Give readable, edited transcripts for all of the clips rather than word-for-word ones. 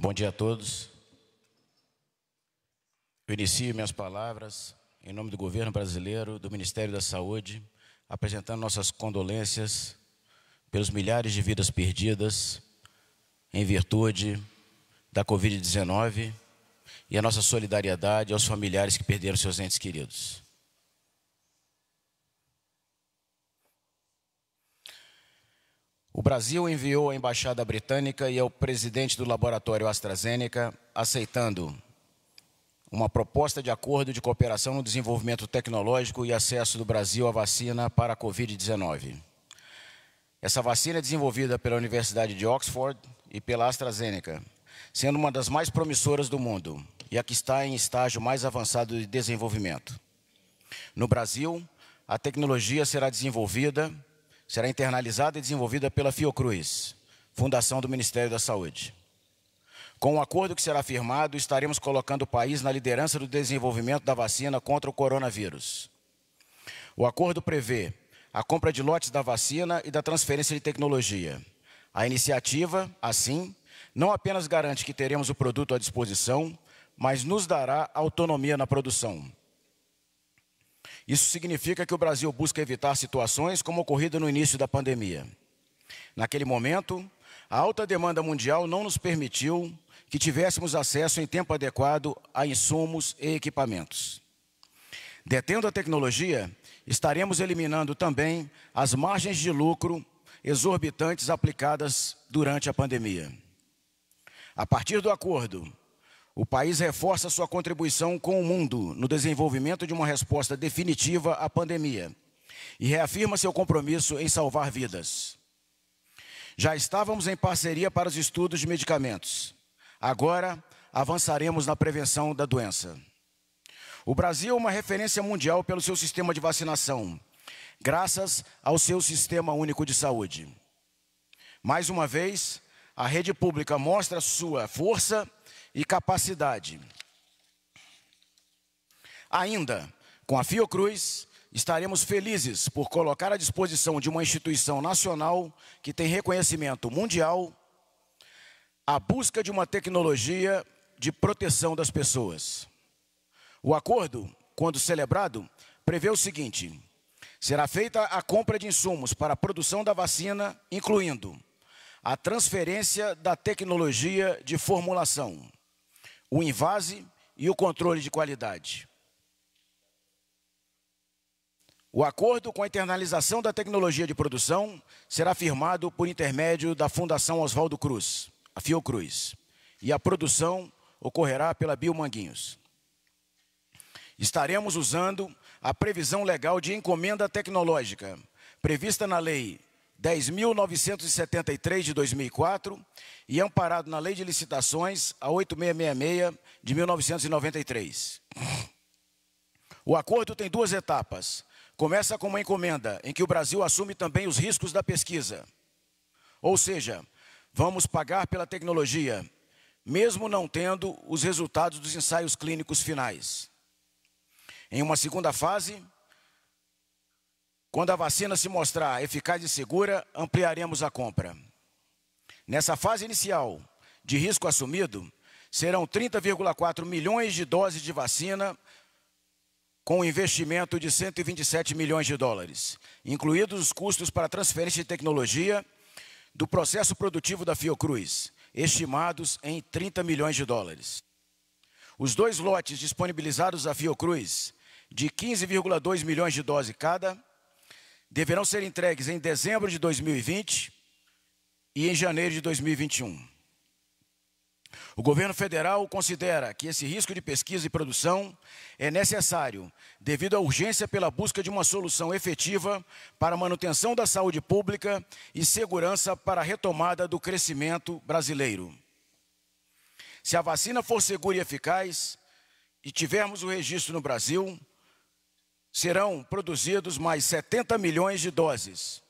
Bom dia a todos. Eu inicio minhas palavras em nome do governo brasileiro, do Ministério da Saúde, apresentando nossas condolências pelos milhares de vidas perdidas em virtude da Covid-19 e a nossa solidariedade aos familiares que perderam seus entes queridos. O Brasil enviou à Embaixada Britânica e ao presidente do laboratório AstraZeneca, aceitando uma proposta de acordo de cooperação no desenvolvimento tecnológico e acesso do Brasil à vacina para a Covid-19. Essa vacina é desenvolvida pela Universidade de Oxford e pela AstraZeneca, sendo uma das mais promissoras do mundo e a que está em estágio mais avançado de desenvolvimento. No Brasil, a tecnologia será internalizada e desenvolvida pela Fiocruz, Fundação do Ministério da Saúde. Com o acordo que será firmado, estaremos colocando o país na liderança do desenvolvimento da vacina contra o coronavírus. O acordo prevê a compra de lotes da vacina e da transferência de tecnologia. A iniciativa, assim, não apenas garante que teremos o produto à disposição, mas nos dará autonomia na produção. Isso significa que o Brasil busca evitar situações como ocorrida no início da pandemia. Naquele momento, a alta demanda mundial não nos permitiu que tivéssemos acesso em tempo adequado a insumos e equipamentos. Detendo a tecnologia, estaremos eliminando também as margens de lucro exorbitantes aplicadas durante a pandemia. A partir do acordo, o país reforça sua contribuição com o mundo no desenvolvimento de uma resposta definitiva à pandemia e reafirma seu compromisso em salvar vidas. Já estávamos em parceria para os estudos de medicamentos. Agora, avançaremos na prevenção da doença. O Brasil é uma referência mundial pelo seu sistema de vacinação, graças ao seu Sistema Único de Saúde. Mais uma vez, a rede pública mostra sua força e capacidade. Ainda, com a Fiocruz, estaremos felizes por colocar à disposição de uma instituição nacional que tem reconhecimento mundial a busca de uma tecnologia de proteção das pessoas. O acordo, quando celebrado, prevê o seguinte: será feita a compra de insumos para a produção da vacina, incluindo a transferência da tecnologia de formulação, o invase e o controle de qualidade. O acordo com a internalização da tecnologia de produção será firmado por intermédio da Fundação Oswaldo Cruz, a Fiocruz, e a produção ocorrerá pela Biomanguinhos. Estaremos usando a previsão legal de encomenda tecnológica, prevista na Lei 10.973 de 2004 e amparado na Lei de Licitações, a 8666 de 1993. O acordo tem duas etapas. Começa com uma encomenda em que o Brasil assume também os riscos da pesquisa. Ou seja, vamos pagar pela tecnologia, mesmo não tendo os resultados dos ensaios clínicos finais. Em uma segunda fase, quando a vacina se mostrar eficaz e segura, ampliaremos a compra. Nessa fase inicial, de risco assumido, serão 30,4 milhões de doses de vacina com um investimento de 127 milhões de dólares, incluídos os custos para transferência de tecnologia do processo produtivo da Fiocruz, estimados em 30 milhões de dólares. Os dois lotes disponibilizados à Fiocruz, de 15,2 milhões de doses cada, deverão ser entregues em dezembro de 2020 e em janeiro de 2021. O governo federal considera que esse risco de pesquisa e produção é necessário devido à urgência pela busca de uma solução efetiva para a manutenção da saúde pública e segurança para a retomada do crescimento brasileiro. Se a vacina for segura e eficaz e tivermos o registro no Brasil, serão produzidos mais 70 milhões de doses,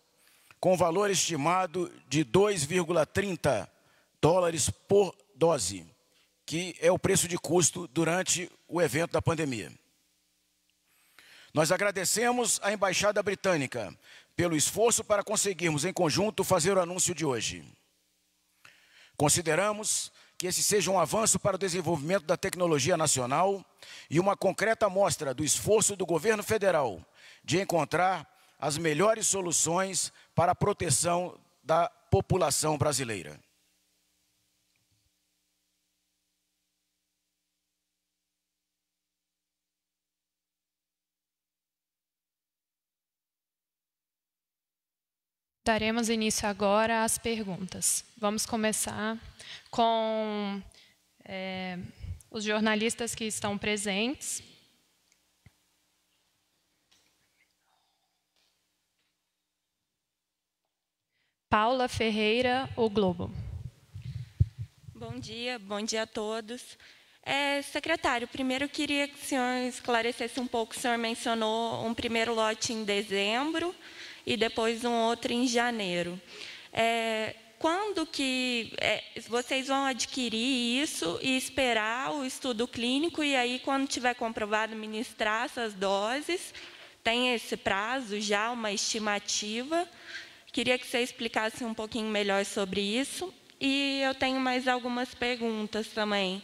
com valor estimado de 2,30 dólares por dose, que é o preço de custo durante o evento da pandemia. Nós agradecemos à Embaixada Britânica pelo esforço para conseguirmos em conjunto fazer o anúncio de hoje. Consideramos que esse seja um avanço para o desenvolvimento da tecnologia nacional e uma concreta mostra do esforço do governo federal de encontrar as melhores soluções para a proteção da população brasileira. Daremos início agora às perguntas. Vamos começar com os jornalistas que estão presentes. Paula Ferreira, O Globo. Bom dia a todos. Secretário, primeiro eu queria que o senhor esclarecesse um pouco. O senhor mencionou um primeiro lote em dezembro e depois um outro em janeiro. Quando que vocês vão adquirir isso e esperar o estudo clínico e aí, quando tiver comprovado, ministrar essas doses? Tem esse prazo já, uma estimativa? Queria que você explicasse um pouquinho melhor sobre isso. E eu tenho mais algumas perguntas também.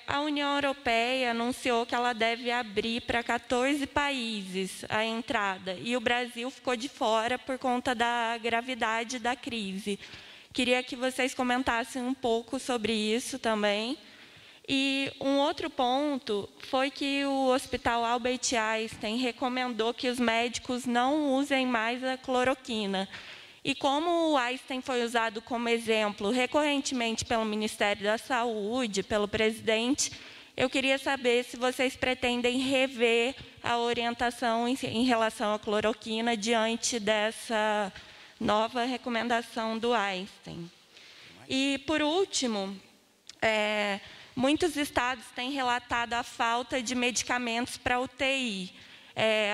A União Europeia anunciou que ela deve abrir para 14 países a entrada, e o Brasil ficou de fora por conta da gravidade da crise. Queria que vocês comentassem um pouco sobre isso também. E um outro ponto foi que o Hospital Albert Einstein recomendou que os médicos não usem mais a cloroquina. E como o Einstein foi usado como exemplo recorrentemente pelo Ministério da Saúde, pelo presidente, eu queria saber se vocês pretendem rever a orientação em relação à cloroquina diante dessa nova recomendação do Einstein. E, por último, muitos estados têm relatado a falta de medicamentos para UTI.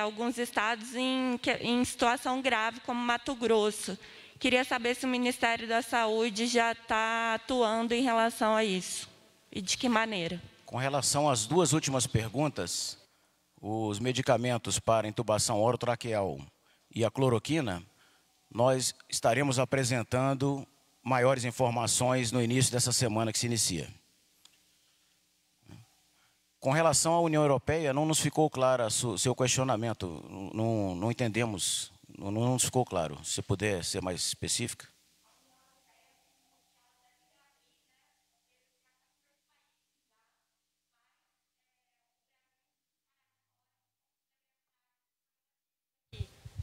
Alguns estados em situação grave, como Mato Grosso. Queria saber se o Ministério da Saúde já está atuando em relação a isso, e de que maneira. Com relação às duas últimas perguntas, os medicamentos para intubação orotraqueal e a cloroquina, nós estaremos apresentando maiores informações no início dessa semana que se inicia. Com relação à União Europeia, não nos ficou claro o seu questionamento, não entendemos, não nos ficou claro. Se puder ser mais específica.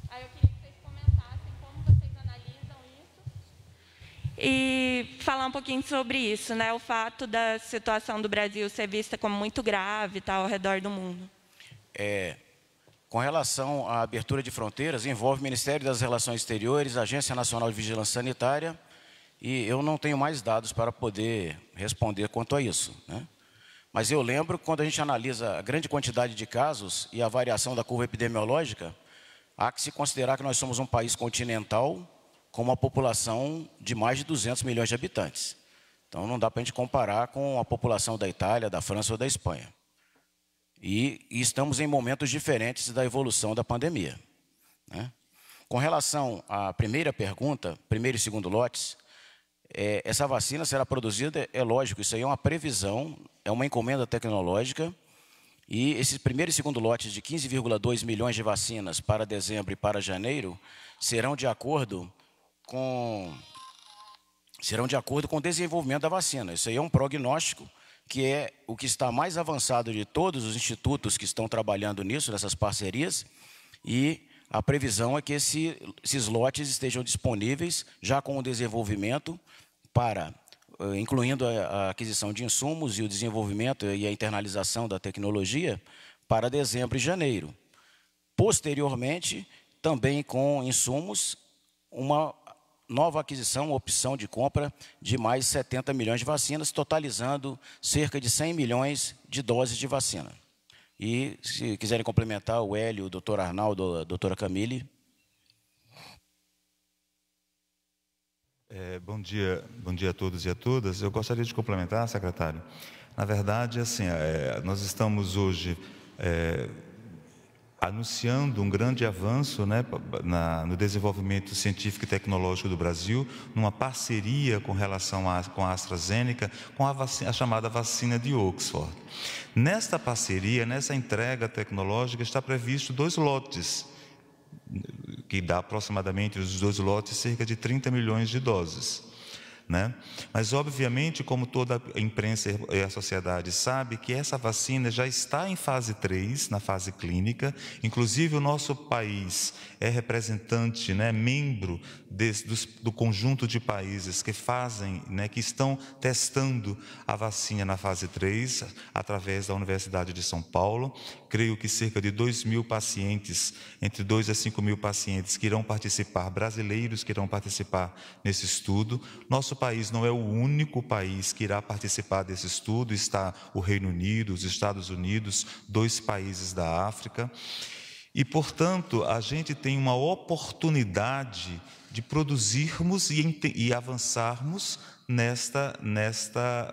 Aí eu queria que vocês comentassem como vocês analisam isso. E falar um pouquinho sobre isso, né? O fato da situação do Brasil ser vista como muito grave, tá, ao redor do mundo. Com relação à abertura de fronteiras, envolve o Ministério das Relações Exteriores, Agência Nacional de Vigilância Sanitária, e eu não tenho mais dados para poder responder quanto a isso, né? Mas eu lembro que quando a gente analisa a grande quantidade de casos e a variação da curva epidemiológica, há que se considerar que nós somos um país continental com uma população de mais de 200 milhões de habitantes. Então, não dá para a gente comparar com a população da Itália, da França ou da Espanha. E estamos em momentos diferentes da evolução da pandemia, né? Com relação à primeira pergunta, primeiro e segundo lotes, essa vacina será produzida, é lógico, isso aí é uma previsão, é uma encomenda tecnológica, e esses primeiro e segundo lotes de 15,2 milhões de vacinas para dezembro e para janeiro serão de acordo com o desenvolvimento da vacina. Isso aí é um prognóstico, que é o que está mais avançado de todos os institutos que estão trabalhando nisso, nessas parcerias, e a previsão é que esses lotes estejam disponíveis já com o desenvolvimento incluindo a aquisição de insumos e o desenvolvimento e a internalização da tecnologia para dezembro e janeiro. Posteriormente, também com insumos, uma nova aquisição, uma opção de compra de mais 70 milhões de vacinas, totalizando cerca de 100 milhões de doses de vacina. E, se quiserem complementar, o Hélio, o doutor Arnaldo, a doutora Camille. Bom dia a todos e a todas. Eu gostaria de complementar, secretário. Na verdade, assim, nós estamos hoje anunciando um grande avanço, né, no desenvolvimento científico e tecnológico do Brasil, numa parceria com relação com a AstraZeneca, com a chamada vacina de Oxford. Nesta parceria, nessa entrega tecnológica, está previsto 2 lotes, que dá aproximadamente, os 2 lotes, cerca de 30 milhões de doses. Né? Mas, obviamente, como toda a imprensa e a sociedade sabe, que essa vacina já está em fase 3, na fase clínica. Inclusive, o nosso país é representante, né, membro do conjunto de países que fazem, né, que estão testando a vacina na fase 3, através da Universidade de São Paulo. Creio que cerca de 2.000 pacientes, entre 2 a 5.000 pacientes que irão participar, brasileiros que irão participar nesse estudo. Nosso país não é o único país que irá participar desse estudo, está o Reino Unido, os Estados Unidos, 2 países da África. E, portanto, a gente tem uma oportunidade de produzirmos e avançarmos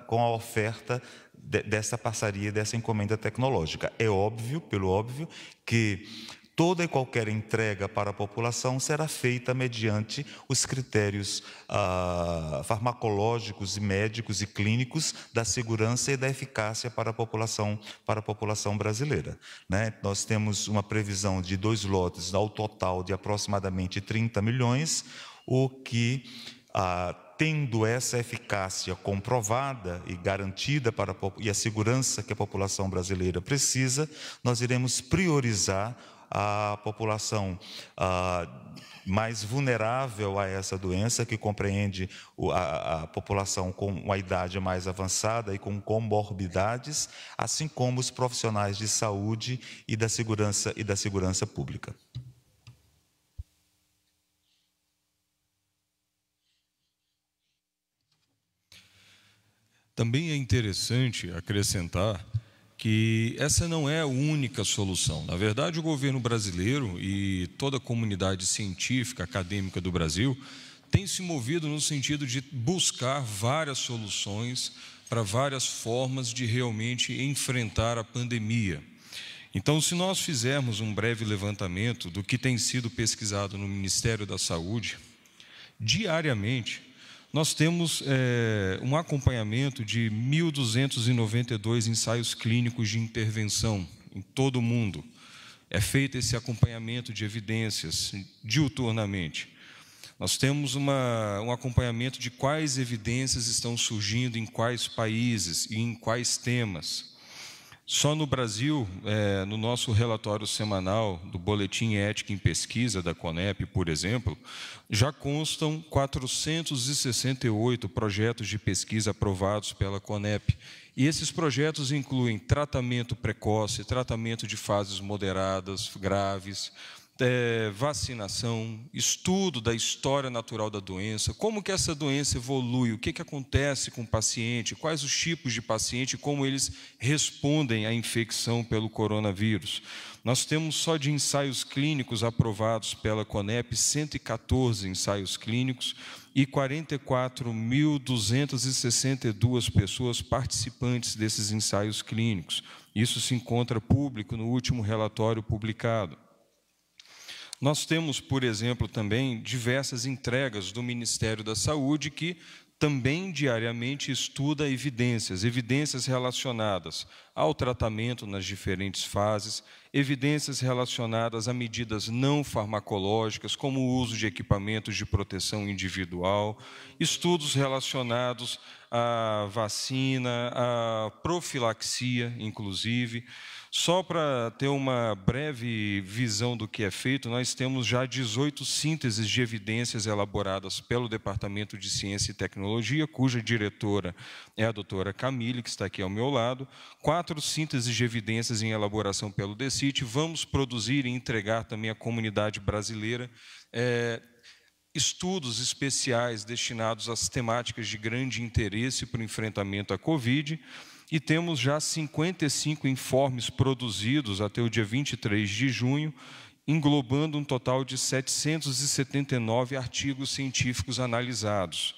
com a oferta dessa parceria, dessa encomenda tecnológica. É óbvio, pelo óbvio, que toda e qualquer entrega para a população será feita mediante os critérios farmacológicos e médicos e clínicos da segurança e da eficácia para a população brasileira. Né? Nós temos uma previsão de 2 lotes ao total de aproximadamente 30 milhões, o que, tendo essa eficácia comprovada e garantida e a segurança que a população brasileira precisa, nós iremos priorizar a população mais vulnerável a essa doença, que compreende a população com uma idade mais avançada e com comorbidades, assim como os profissionais de saúde e da segurança pública. Também é interessante acrescentar que essa não é a única solução. Na verdade, o governo brasileiro e toda a comunidade científica, acadêmica do Brasil, tem se movido no sentido de buscar várias soluções para várias formas de realmente enfrentar a pandemia. Então, se nós fizermos um breve levantamento do que tem sido pesquisado no Ministério da Saúde, diariamente, nós temos um acompanhamento de 1.292 ensaios clínicos de intervenção em todo o mundo. É feito esse acompanhamento de evidências diuturnamente. Nós temos um acompanhamento de quais evidências estão surgindo em quais países e em quais temas. Só no Brasil, no nosso relatório semanal do Boletim Ética em Pesquisa da CONEP, por exemplo, já constam 468 projetos de pesquisa aprovados pela CONEP. E esses projetos incluem tratamento precoce, tratamento de fases moderadas, graves, vacinação, estudo da história natural da doença, como que essa doença evolui, o que acontece com o paciente, quais os tipos de paciente, como eles respondem à infecção pelo coronavírus. Nós temos só de ensaios clínicos aprovados pela CONEP, 114 ensaios clínicos e 44.262 pessoas participantes desses ensaios clínicos. Isso se encontra público no último relatório publicado. Nós temos, por exemplo, também diversas entregas do Ministério da Saúde que também diariamente estuda evidências relacionadas ao tratamento nas diferentes fases, evidências relacionadas a medidas não farmacológicas, como o uso de equipamentos de proteção individual, estudos relacionados à vacina, à profilaxia, inclusive. Só para ter uma breve visão do que é feito, nós temos já 18 sínteses de evidências elaboradas pelo Departamento de Ciência e Tecnologia, cuja diretora é a doutora Camille, que está aqui ao meu lado, 4 sínteses de evidências em elaboração pelo DECIT. Vamos produzir e entregar também à comunidade brasileira estudos especiais destinados às temáticas de grande interesse para o enfrentamento à Covid, e temos já 55 informes produzidos até o dia 23 de junho, englobando um total de 779 artigos científicos analisados.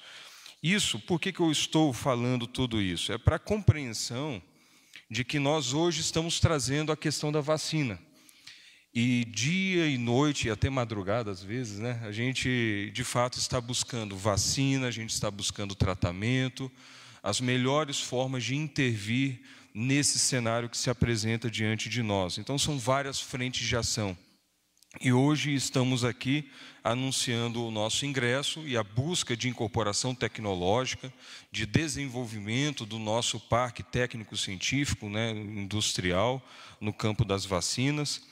Por que eu estou falando tudo isso? É para a compreensão de que nós hoje estamos trazendo a questão da vacina. E dia e noite, e até madrugada às vezes, né, a gente de fato está buscando vacina, a gente está buscando tratamento, as melhores formas de intervir nesse cenário que se apresenta diante de nós. Então são várias frentes de ação. E hoje estamos aqui anunciando o nosso ingresso e a busca de incorporação tecnológica, de desenvolvimento do nosso parque técnico-científico, né, industrial, no campo das vacinas,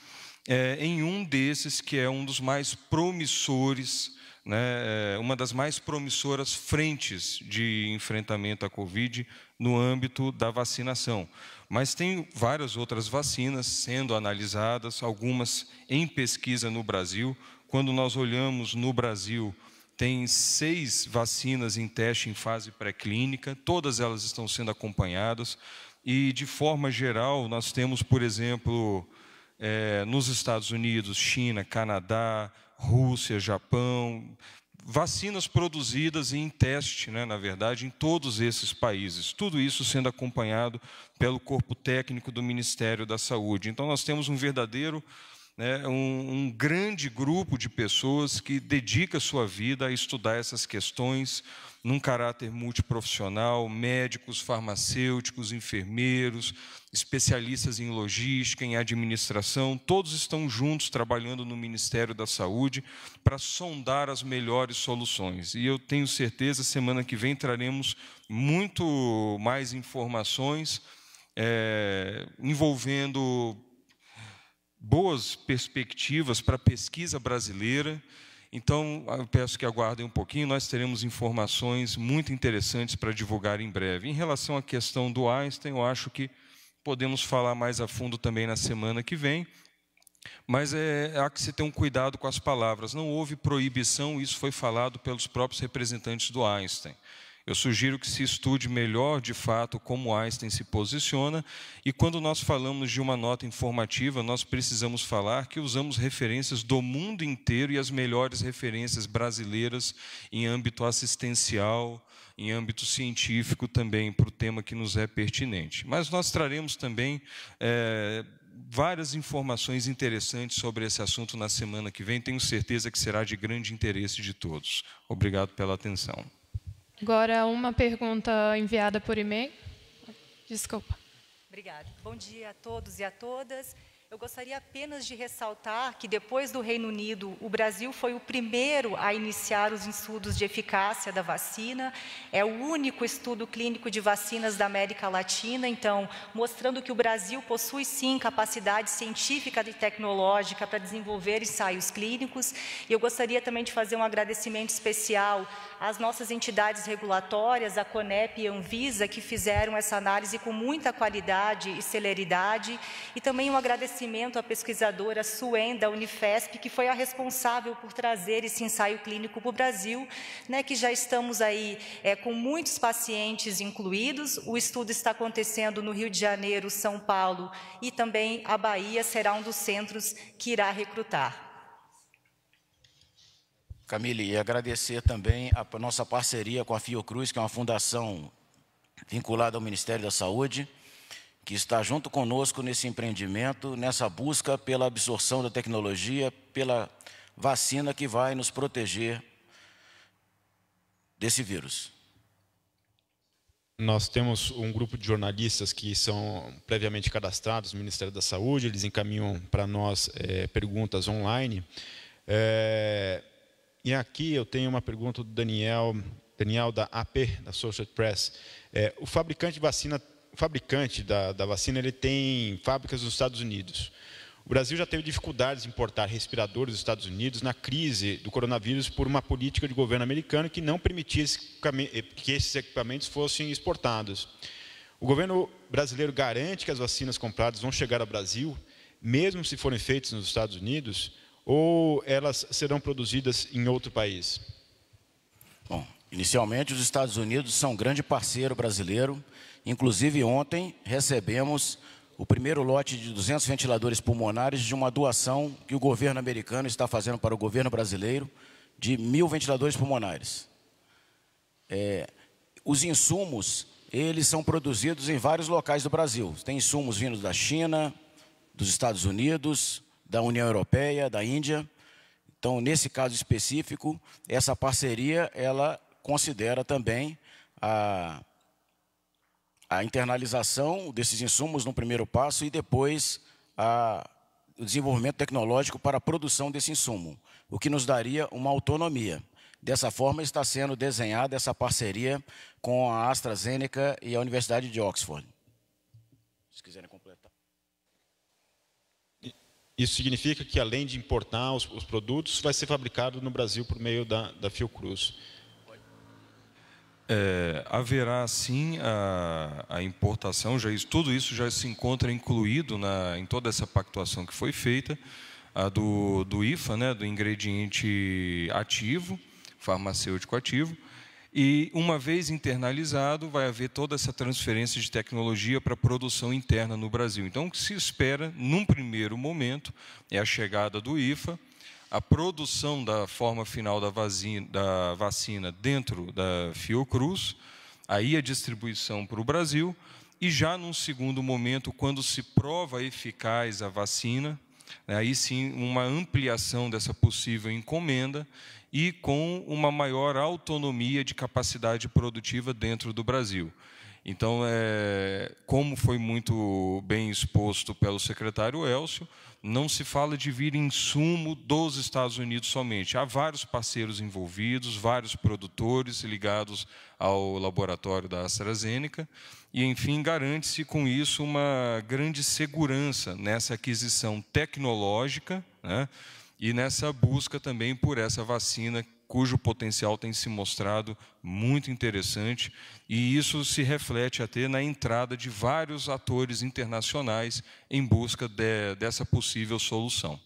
em um desses que é um dos mais promissores, né, uma das mais promissoras frentes de enfrentamento à Covid no âmbito da vacinação. Mas tem várias outras vacinas sendo analisadas, algumas em pesquisa no Brasil. Quando nós olhamos no Brasil, tem 6 vacinas em teste em fase pré-clínica, todas elas estão sendo acompanhadas. E, de forma geral, nós temos, por exemplo, nos Estados Unidos, China, Canadá, Rússia, Japão, vacinas produzidas em teste, né, na verdade, em todos esses países. Tudo isso sendo acompanhado pelo corpo técnico do Ministério da Saúde. Então, nós temos um verdadeiro, um grande grupo de pessoas que dedica sua vida a estudar essas questões num caráter multiprofissional, médicos, farmacêuticos, enfermeiros, especialistas em logística, em administração, todos estão juntos trabalhando no Ministério da Saúde para sondar as melhores soluções. E eu tenho certeza, semana que vem traremos muito mais informações envolvendo boas perspectivas para a pesquisa brasileira. Então, eu peço que aguardem um pouquinho, nós teremos informações muito interessantes para divulgar em breve. Em relação à questão do Einstein, eu acho que podemos falar mais a fundo também na semana que vem, mas há que se ter um cuidado com as palavras. Não houve proibição, isso foi falado pelos próprios representantes do Einstein. Eu sugiro que se estude melhor, de fato, como Einstein se posiciona, e quando nós falamos de uma nota informativa, nós precisamos falar que usamos referências do mundo inteiro e as melhores referências brasileiras em âmbito assistencial, em âmbito científico também, para o tema que nos é pertinente. Mas nós traremos também várias informações interessantes sobre esse assunto na semana que vem, tenho certeza que será de grande interesse de todos. Obrigado pela atenção. Agora, uma pergunta enviada por e-mail. Desculpa. Obrigada. Bom dia a todos e a todas. Eu gostaria apenas de ressaltar que, depois do Reino Unido, o Brasil foi o primeiro a iniciar os estudos de eficácia da vacina. É o único estudo clínico de vacinas da América Latina, então, mostrando que o Brasil possui, sim, capacidade científica e tecnológica para desenvolver ensaios clínicos. E eu gostaria também de fazer um agradecimento especial às nossas entidades regulatórias, a CONEP e a Anvisa, que fizeram essa análise com muita qualidade e celeridade, e também um agradecimento à pesquisadora Suen, da Unifesp, que foi a responsável por trazer esse ensaio clínico para o Brasil, né, que já estamos aí com muitos pacientes incluídos. O estudo está acontecendo no Rio de Janeiro, São Paulo e também a Bahia será um dos centros que irá recrutar. Camille, e agradecer também a nossa parceria com a Fiocruz, que é uma fundação vinculada ao Ministério da Saúde, que está junto conosco nesse empreendimento, nessa busca pela absorção da tecnologia, pela vacina que vai nos proteger desse vírus. Nós temos um grupo de jornalistas que são previamente cadastrados no Ministério da Saúde, eles encaminham para nós perguntas online. E aqui eu tenho uma pergunta do Daniel da AP, da Associated Press. O fabricante da vacina, ele tem fábricas nos Estados Unidos. O Brasil já teve dificuldades em importar respiradores dos Estados Unidos na crise do coronavírus por uma política de governo americano que não permitia que esses equipamentos fossem exportados. O governo brasileiro garante que as vacinas compradas vão chegar ao Brasil, mesmo se forem feitas nos Estados Unidos, ou elas serão produzidas em outro país? Bom, inicialmente os Estados Unidos são um grande parceiro brasileiro. Inclusive, ontem recebemos o primeiro lote de 200 ventiladores pulmonares de uma doação que o governo americano está fazendo para o governo brasileiro, de 1.000 ventiladores pulmonares. Os insumos, eles são produzidos em vários locais do Brasil. Tem insumos vindos da China, dos Estados Unidos, da União Europeia, da Índia. Então, nesse caso específico, essa parceria, ela considera também a internalização desses insumos no primeiro passo e depois o desenvolvimento tecnológico para a produção desse insumo, o que nos daria uma autonomia. Dessa forma, está sendo desenhada essa parceria com a AstraZeneca e a Universidade de Oxford. Se quiserem completar. Isso significa que, além de importar os produtos, vai ser fabricado no Brasil por meio da Fiocruz. Haverá, sim, a importação, tudo isso já se encontra incluído em toda essa pactuação que foi feita, do IFA, né, do ingrediente ativo, farmacêutico ativo, e, uma vez internalizado, vai haver toda essa transferência de tecnologia para a produção interna no Brasil. Então, o que se espera, num primeiro momento, é a chegada do IFA, a produção da forma final da vacina dentro da Fiocruz, aí a distribuição para o Brasil, e já num segundo momento, quando se prova eficaz a vacina, aí sim uma ampliação dessa possível encomenda e com uma maior autonomia de capacidade produtiva dentro do Brasil. Então, como foi muito bem exposto pelo secretário Elcio, não se fala de vir insumo dos Estados Unidos somente. Há vários parceiros envolvidos, vários produtores ligados ao laboratório da AstraZeneca, e, enfim, garante-se com isso uma grande segurança nessa aquisição tecnológica, né, e nessa busca também por essa vacina, cujo potencial tem se mostrado muito interessante, e isso se reflete até na entrada de vários atores internacionais em busca dessa possível solução.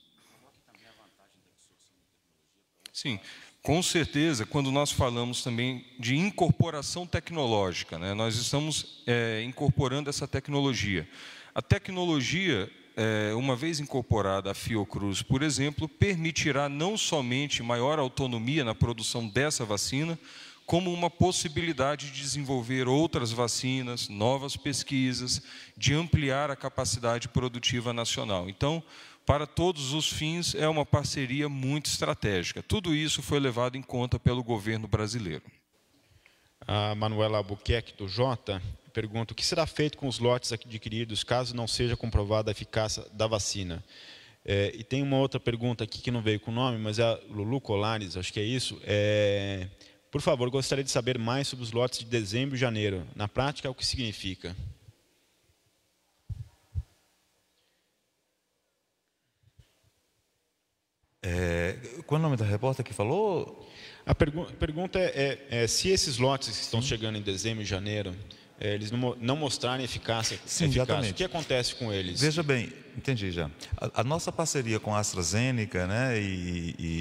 Sim, com certeza, quando nós falamos também de incorporação tecnológica, né, nós estamos incorporando essa tecnologia. A tecnologia, uma vez incorporada a Fiocruz, por exemplo, permitirá não somente maior autonomia na produção dessa vacina, como uma possibilidade de desenvolver outras vacinas, novas pesquisas, de ampliar a capacidade produtiva nacional. Então, para todos os fins, é uma parceria muito estratégica. Tudo isso foi levado em conta pelo governo brasileiro. A Manuela Albuquerque, do Jota, pergunta: o que será feito com os lotes adquiridos caso não seja comprovada a eficácia da vacina? E tem uma outra pergunta aqui que não veio com o nome, mas é a Lulu Colares, acho que é isso. Por favor, gostaria de saber mais sobre os lotes de dezembro e janeiro. Na prática, o que significa? Qual é o nome da repórter que falou? A pergunta é se esses lotes que estão chegando em dezembro e janeiro, eles não mostrarem eficácia. Sim, exatamente. O que acontece com eles? Veja bem, entendi já. A nossa parceria com a AstraZeneca, né,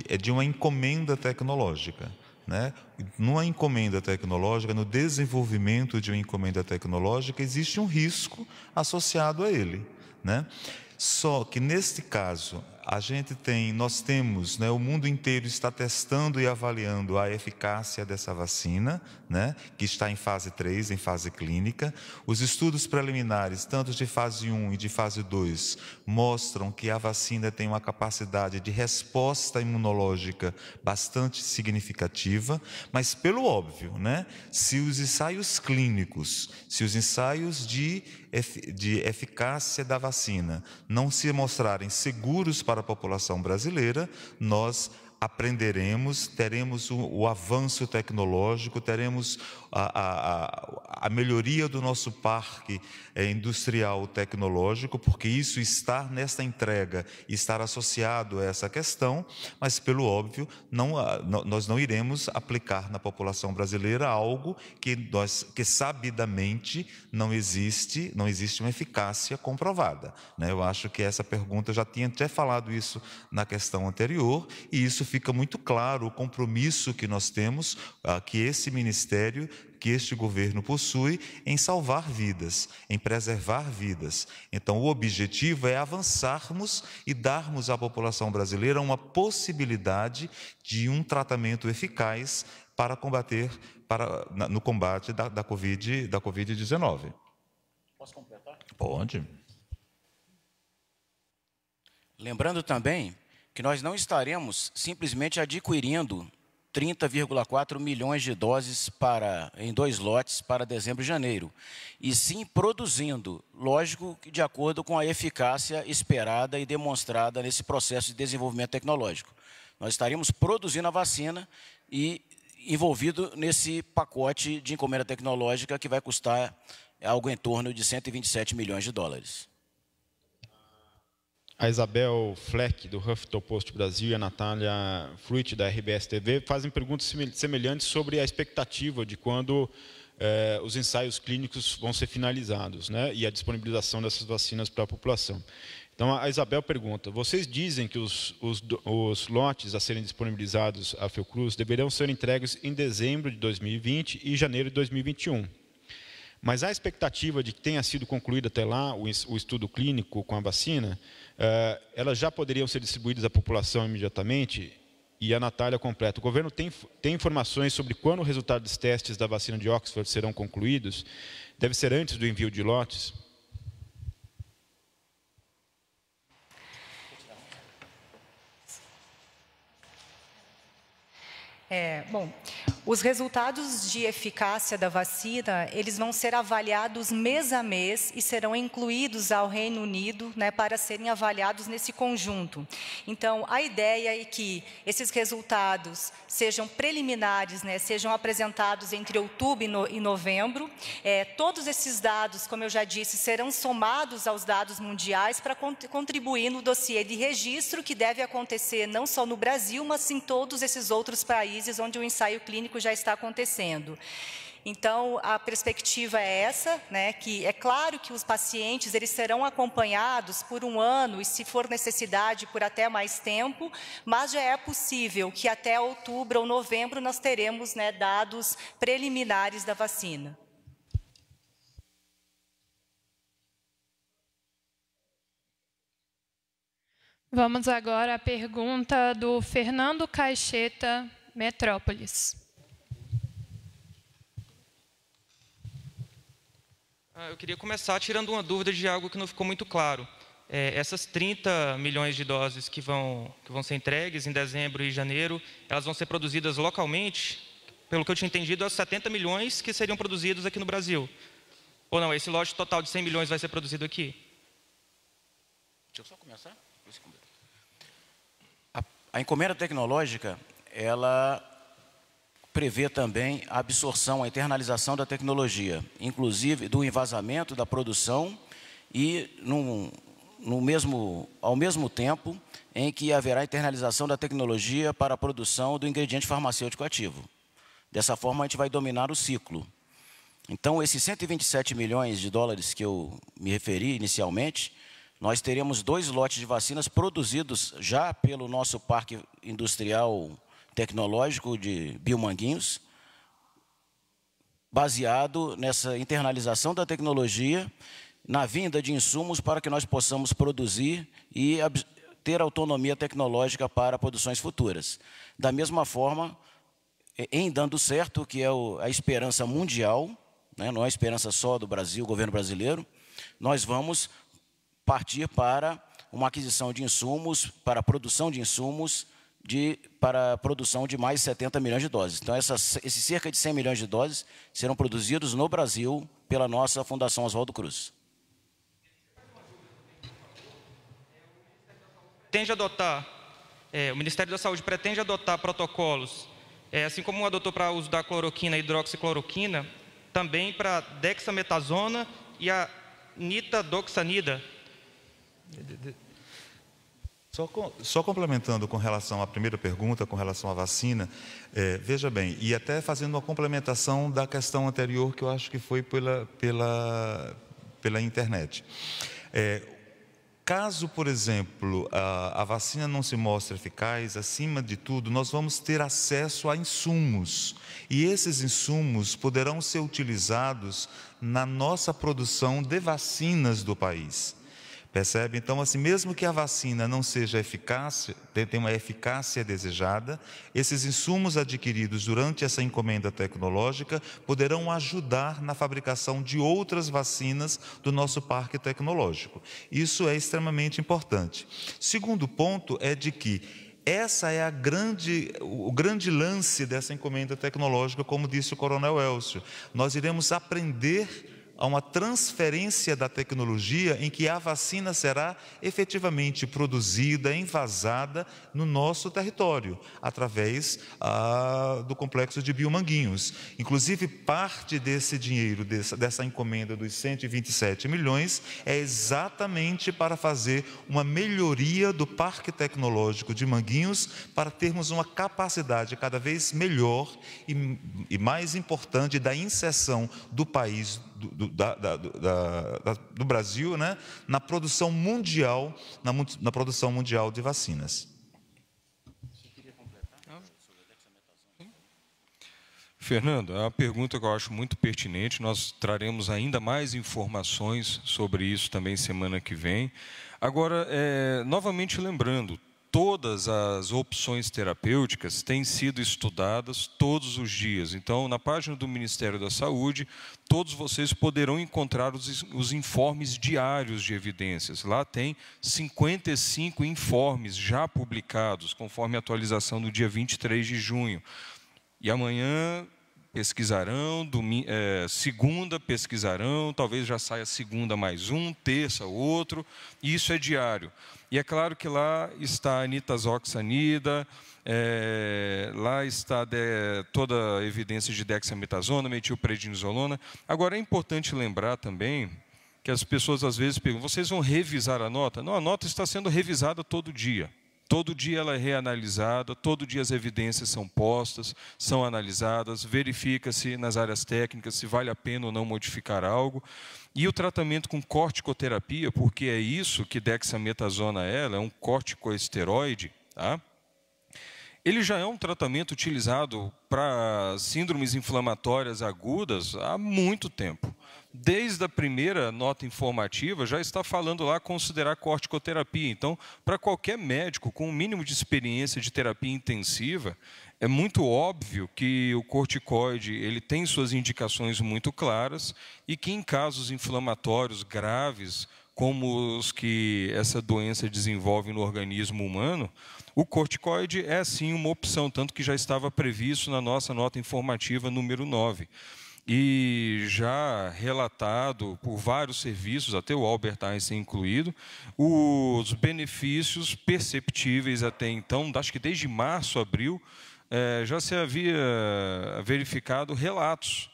é de uma encomenda tecnológica. Né? Numa encomenda tecnológica, no desenvolvimento de uma encomenda tecnológica, existe um risco associado a ele. Né? Só que, neste caso, nós temos, né, o mundo inteiro está testando e avaliando a eficácia dessa vacina, né, que está em fase 3, em fase clínica. Os estudos preliminares, tanto de fase 1 e de fase 2, mostram que a vacina tem uma capacidade de resposta imunológica bastante significativa, mas, pelo óbvio, né, se os ensaios clínicos, se os ensaios de eficácia da vacina não se mostrarem seguros para a população brasileira, nós aprenderemos, teremos o avanço tecnológico, teremos a melhoria do nosso parque industrial tecnológico, porque isso está nesta entrega, estar associado a essa questão, mas, pelo óbvio, nós não iremos aplicar na população brasileira algo que sabidamente não existe uma eficácia comprovada. Né? Eu acho que essa pergunta, eu já tinha até falado isso na questão anterior, e isso fica muito claro, o compromisso que nós temos, que esse ministério, que este governo possui em salvar vidas, em preservar vidas. Então, o objetivo é avançarmos e darmos à população brasileira uma possibilidade de um tratamento eficaz para combater, no combate da Covid-19. Posso completar? Pode. Lembrando também que nós não estaremos simplesmente adquirindo 30,4 milhões de doses em 2 lotes para dezembro e janeiro, e sim produzindo, lógico, de acordo com a eficácia esperada e demonstrada nesse processo de desenvolvimento tecnológico. Nós estaríamos produzindo a vacina e envolvido nesse pacote de encomenda tecnológica que vai custar algo em torno de 127 milhões de dólares. A Isabel Fleck, do Huffington Post Brasil, e a Natália Fruit, da RBS TV, fazem perguntas semelhantes sobre a expectativa de quando os ensaios clínicos vão ser finalizados, né, e a disponibilização dessas vacinas para a população. Então, a Isabel pergunta, vocês dizem que os lotes a serem disponibilizados à Fiocruz deverão ser entregues em dezembro de 2020 e janeiro de 2021. Mas há expectativa de que tenha sido concluído até lá o estudo clínico com a vacina, elas já poderiam ser distribuídas à população imediatamente? E a Natália completa, o governo tem informações sobre quando o resultado dos testes da vacina de Oxford serão concluídos? Deve ser antes do envio de lotes? Bom, os resultados de eficácia da vacina, eles vão ser avaliados mês a mês e serão incluídos ao Reino Unido, né, para serem avaliados nesse conjunto. Então, a ideia é que esses resultados sejam preliminares, né, sejam apresentados entre outubro e novembro. Todos esses dados, como eu já disse, serão somados aos dados mundiais para contribuir no dossiê de registro que deve acontecer não só no Brasil, mas em todos esses outros países onde o ensaio clínico já está acontecendo. Então, a perspectiva é essa, né, que é claro que os pacientes eles serão acompanhados por 1 ano e, se for necessidade, por até mais tempo, mas já é possível que até outubro ou novembro nós teremos, né, dados preliminares da vacina. Vamos agora à pergunta do Fernando Caixeta, Metrópolis. Eu queria começar tirando uma dúvida de algo que não ficou muito claro. Essas 30 milhões de doses que vão ser entregues em dezembro e janeiro, elas vão ser produzidas localmente? Pelo que eu tinha entendido, as 70 milhões que seriam produzidos aqui no Brasil. Ou não, esse lote total de 100 milhões vai ser produzido aqui? Deixa eu só começar. A encomenda tecnológica, ela prevê também a absorção, a internalização da tecnologia, inclusive do envasamento da produção e ao mesmo tempo em que haverá internalização da tecnologia para a produção do ingrediente farmacêutico ativo. Dessa forma, a gente vai dominar o ciclo. Então, esses 127 milhões de dólares que eu me referi inicialmente, nós teremos 2 lotes de vacinas produzidos já pelo nosso Parque Industrial Tecnológico de Biomanguinhos, baseado nessa internalização da tecnologia, na vinda de insumos para que nós possamos produzir e ter autonomia tecnológica para produções futuras. Da mesma forma, em dando certo, que é a esperança mundial, né, não é a esperança só do Brasil, governo brasileiro, nós vamos partir para uma aquisição de insumos, para a produção de insumos, para a produção de mais 70 milhões de doses. Então, esses cerca de 100 milhões de doses serão produzidos no Brasil pela nossa Fundação Oswaldo Cruz. O Ministério da Saúde pretende adotar protocolos, assim como adotou para o uso da cloroquina e hidroxicloroquina, também para dexametasona e a nitadoxanida. Só complementando com relação à primeira pergunta, com relação à vacina, veja bem, e até fazendo uma complementação da questão anterior, que eu acho que foi pela internet. Caso, por exemplo, a vacina não se mostre eficaz, acima de tudo, nós vamos ter acesso a insumos. E esses insumos poderão ser utilizados na nossa produção de vacinas do país. Percebe? Então, assim, mesmo que a vacina não seja eficaz, tenha uma eficácia desejada, esses insumos adquiridos durante essa encomenda tecnológica poderão ajudar na fabricação de outras vacinas do nosso parque tecnológico. Isso é extremamente importante. Segundo ponto é de que essa é o grande lance dessa encomenda tecnológica, como disse o Coronel Elcio. Nós iremos aprender a uma transferência da tecnologia em que a vacina será efetivamente produzida, envasada no nosso território, através do complexo de Biomanguinhos. Inclusive, parte desse dinheiro, dessa encomenda dos 127 milhões, é exatamente para fazer uma melhoria do parque tecnológico de Manguinhos, para termos uma capacidade cada vez melhor e mais importante da inserção do país, do Brasil, né, na produção mundial, na produção mundial de vacinas. Fernando, é uma pergunta que eu acho muito pertinente. Nós traremos ainda mais informações sobre isso também semana que vem. Agora, novamente lembrando, todas as opções terapêuticas têm sido estudadas todos os dias. Então, na página do Ministério da Saúde, todos vocês poderão encontrar os informes diários de evidências. Lá tem 55 informes já publicados, conforme a atualização do dia 23 de junho. E amanhã pesquisarão, segunda pesquisarão, talvez já saia segunda mais um, terça outro, e isso é diário. E é claro que lá está a nitazoxanida, lá está toda a evidência de dexametasona, metilprednisolona. Agora, é importante lembrar também que as pessoas às vezes perguntam, vocês vão revisar a nota? Não, a nota está sendo revisada todo dia. Todo dia ela é reanalisada, todo dia as evidências são postas, são analisadas, verifica-se nas áreas técnicas se vale a pena ou não modificar algo. E o tratamento com corticoterapia, porque é isso que dexametasona é um corticoesteroide, tá? Ele já é um tratamento utilizado para síndromes inflamatórias agudas há muito tempo. Desde a primeira nota informativa, já está falando lá considerar corticoterapia. Então, para qualquer médico com o mínimo de experiência de terapia intensiva, é muito óbvio que o corticoide ele tem suas indicações muito claras e que em casos inflamatórios graves, como os que essa doença desenvolve no organismo humano, o corticoide é sim uma opção, tanto que já estava previsto na nossa nota informativa número 9. E já relatado por vários serviços, até o Albert Einstein incluído, os benefícios perceptíveis até então, acho que desde março, abril, já se havia verificado relatos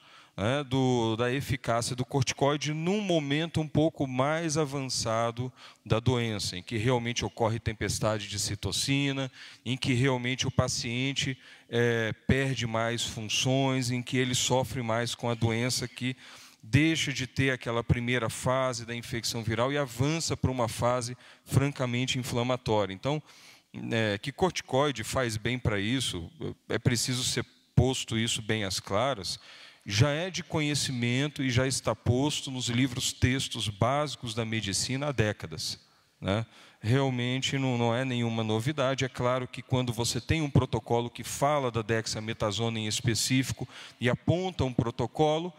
da eficácia do corticoide num momento um pouco mais avançado da doença, em que realmente ocorre tempestade de citocina, em que realmente o paciente perde mais funções, em que ele sofre mais com a doença, que deixa de ter aquela primeira fase da infecção viral e avança para uma fase francamente inflamatória. Então, que corticoide faz bem para isso, é preciso ser posto isso bem às claras, já é de conhecimento e já está posto nos livros textos básicos da medicina há décadas, né? Realmente não é nenhuma novidade. É claro que quando você tem um protocolo que fala da dexametasona em específico e aponta um protocolo,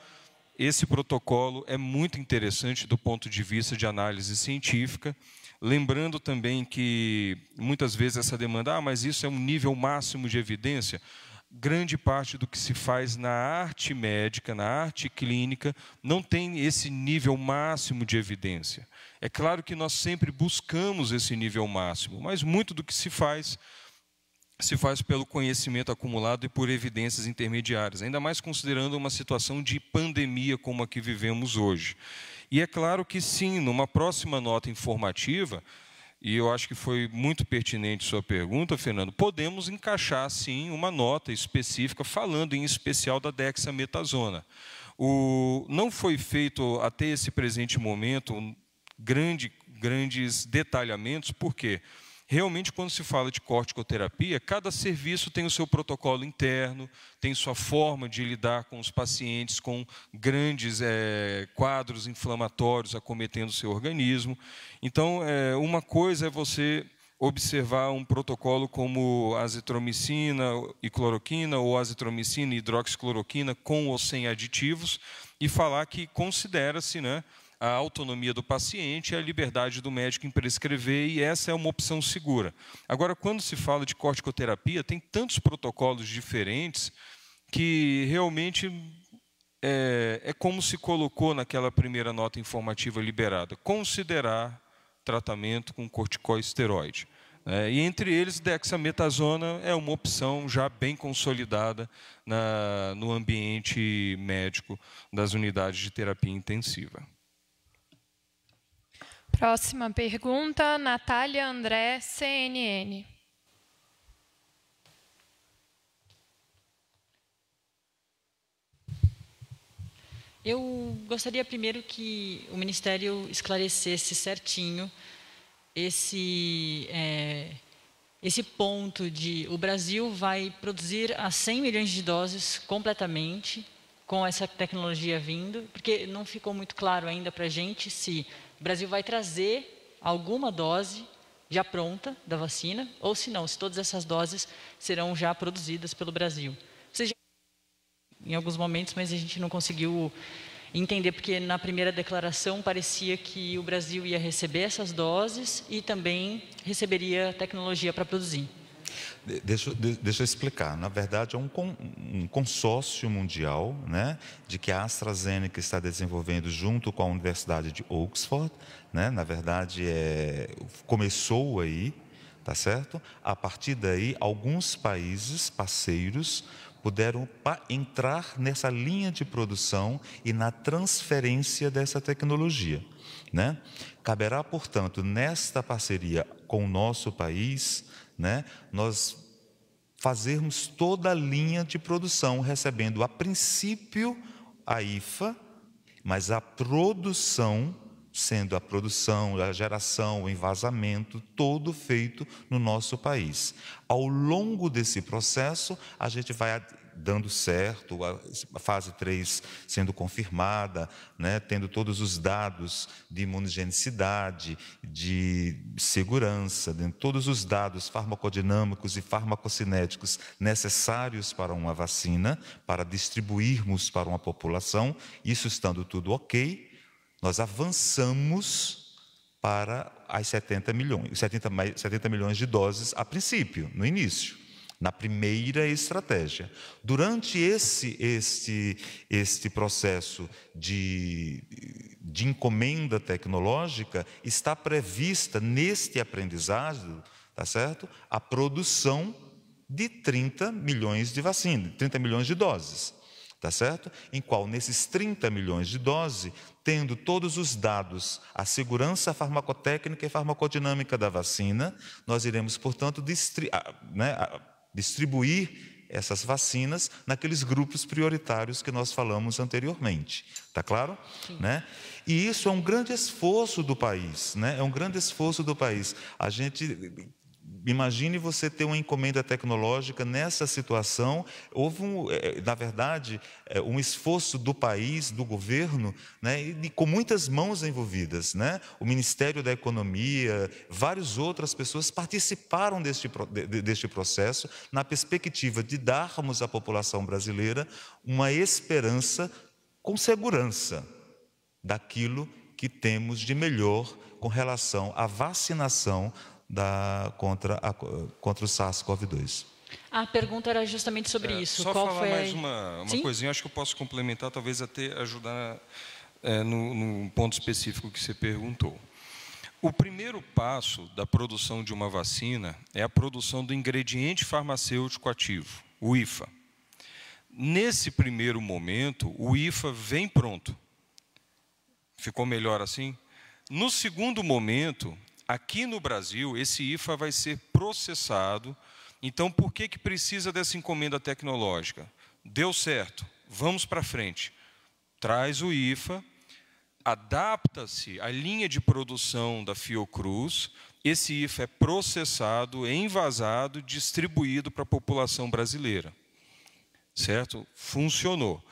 esse protocolo é muito interessante do ponto de vista de análise científica. Lembrando também que muitas vezes essa demanda, mas isso é um nível máximo de evidência. Grande parte do que se faz na arte médica, na arte clínica, não tem esse nível máximo de evidência. É claro que nós sempre buscamos esse nível máximo, mas muito do que se faz pelo conhecimento acumulado e por evidências intermediárias, ainda mais considerando uma situação de pandemia como a que vivemos hoje. E é claro que sim, numa próxima nota informativa, e eu acho que foi muito pertinente sua pergunta, Fernando, podemos encaixar, sim, uma nota específica falando em especial da dexametasona. Não foi feito até esse presente momento grandes detalhamentos, por quê? realmente, quando se fala de corticoterapia, cada serviço tem o seu protocolo interno, tem sua forma de lidar com os pacientes com grandes quadros inflamatórios acometendo o seu organismo. Então, uma coisa é você observar um protocolo como azitromicina e cloroquina, ou azitromicina e hidroxicloroquina, com ou sem aditivos, e falar que considera-se, né, a autonomia do paciente e a liberdade do médico em prescrever, e essa é uma opção segura. Agora, quando se fala de corticoterapia, tem tantos protocolos diferentes que realmente é como se colocou naquela primeira nota informativa liberada: considerar tratamento com corticosteroide. E entre eles, dexametasona é uma opção já bem consolidada no ambiente médico das unidades de terapia intensiva. Próxima pergunta, Natália André, CNN. Eu gostaria primeiro que o Ministério esclarecesse certinho esse ponto de o Brasil vai produzir a 100 milhões de doses completamente com essa tecnologia vindo, porque não ficou muito claro ainda para a gente se o Brasil vai trazer alguma dose já pronta da vacina, ou se não, se todas essas doses serão já produzidas pelo Brasil. Vocês já em alguns momentos, mas a gente não conseguiu entender, porque na primeira declaração parecia que o Brasil ia receber essas doses e também receberia tecnologia para produzir. Deixa eu explicar. Na verdade, é um consórcio mundial, né, de que a AstraZeneca está desenvolvendo junto com a Universidade de Oxford. Né, na verdade, começou aí, tá certo? A partir daí, alguns países parceiros puderam entrar nessa linha de produção e na transferência dessa tecnologia. Né? Caberá, portanto, nesta parceria com o nosso país, né, nós fazermos toda a linha de produção, recebendo a princípio a IFA, mas a produção, sendo a produção, a geração, o envasamento, todo feito no nosso país. Ao longo desse processo, a gente vai dando certo, a fase 3 sendo confirmada, né, tendo todos os dados de imunogenicidade, de segurança, todos os dados farmacodinâmicos e farmacocinéticos necessários para uma vacina, para distribuirmos para uma população. Isso estando tudo ok, nós avançamos para as 70 milhões de doses a princípio, no início, na primeira estratégia. Durante este processo de encomenda tecnológica, está prevista neste aprendizado, tá certo? A produção de 30 milhões de vacinas, 30 milhões de doses. Tá certo? Em qual, nesses 30 milhões de doses, tendo todos os dados, a segurança farmacotécnica e farmacodinâmica da vacina, nós iremos, portanto, distribuir essas vacinas naqueles grupos prioritários que nós falamos anteriormente. Tá claro? Né? E isso é um grande esforço do país, né? É um grande esforço do país. A gente... Imagine você ter uma encomenda tecnológica nessa situação. Houve, na verdade, um esforço do país, do governo, né, e com muitas mãos envolvidas. Né? O Ministério da Economia, várias outras pessoas participaram deste processo, na perspectiva de darmos à população brasileira uma esperança com segurança daquilo que temos de melhor com relação à vacinação contra o SARS-CoV-2. A pergunta era justamente sobre isso. Só Qual falar foi mais uma coisinha, acho que eu posso complementar, talvez até ajudar no ponto específico que você perguntou. O primeiro passo da produção de uma vacina é a produção do ingrediente farmacêutico ativo, o IFA. Nesse primeiro momento, o IFA vem pronto. Ficou melhor assim? No segundo momento, aqui no Brasil, esse IFA vai ser processado. Então, por que precisa dessa encomenda tecnológica? Deu certo, vamos para frente. Traz o IFA, adapta-se a linha de produção da Fiocruz, esse IFA é processado, envasado, distribuído para a população brasileira. Certo? Funcionou.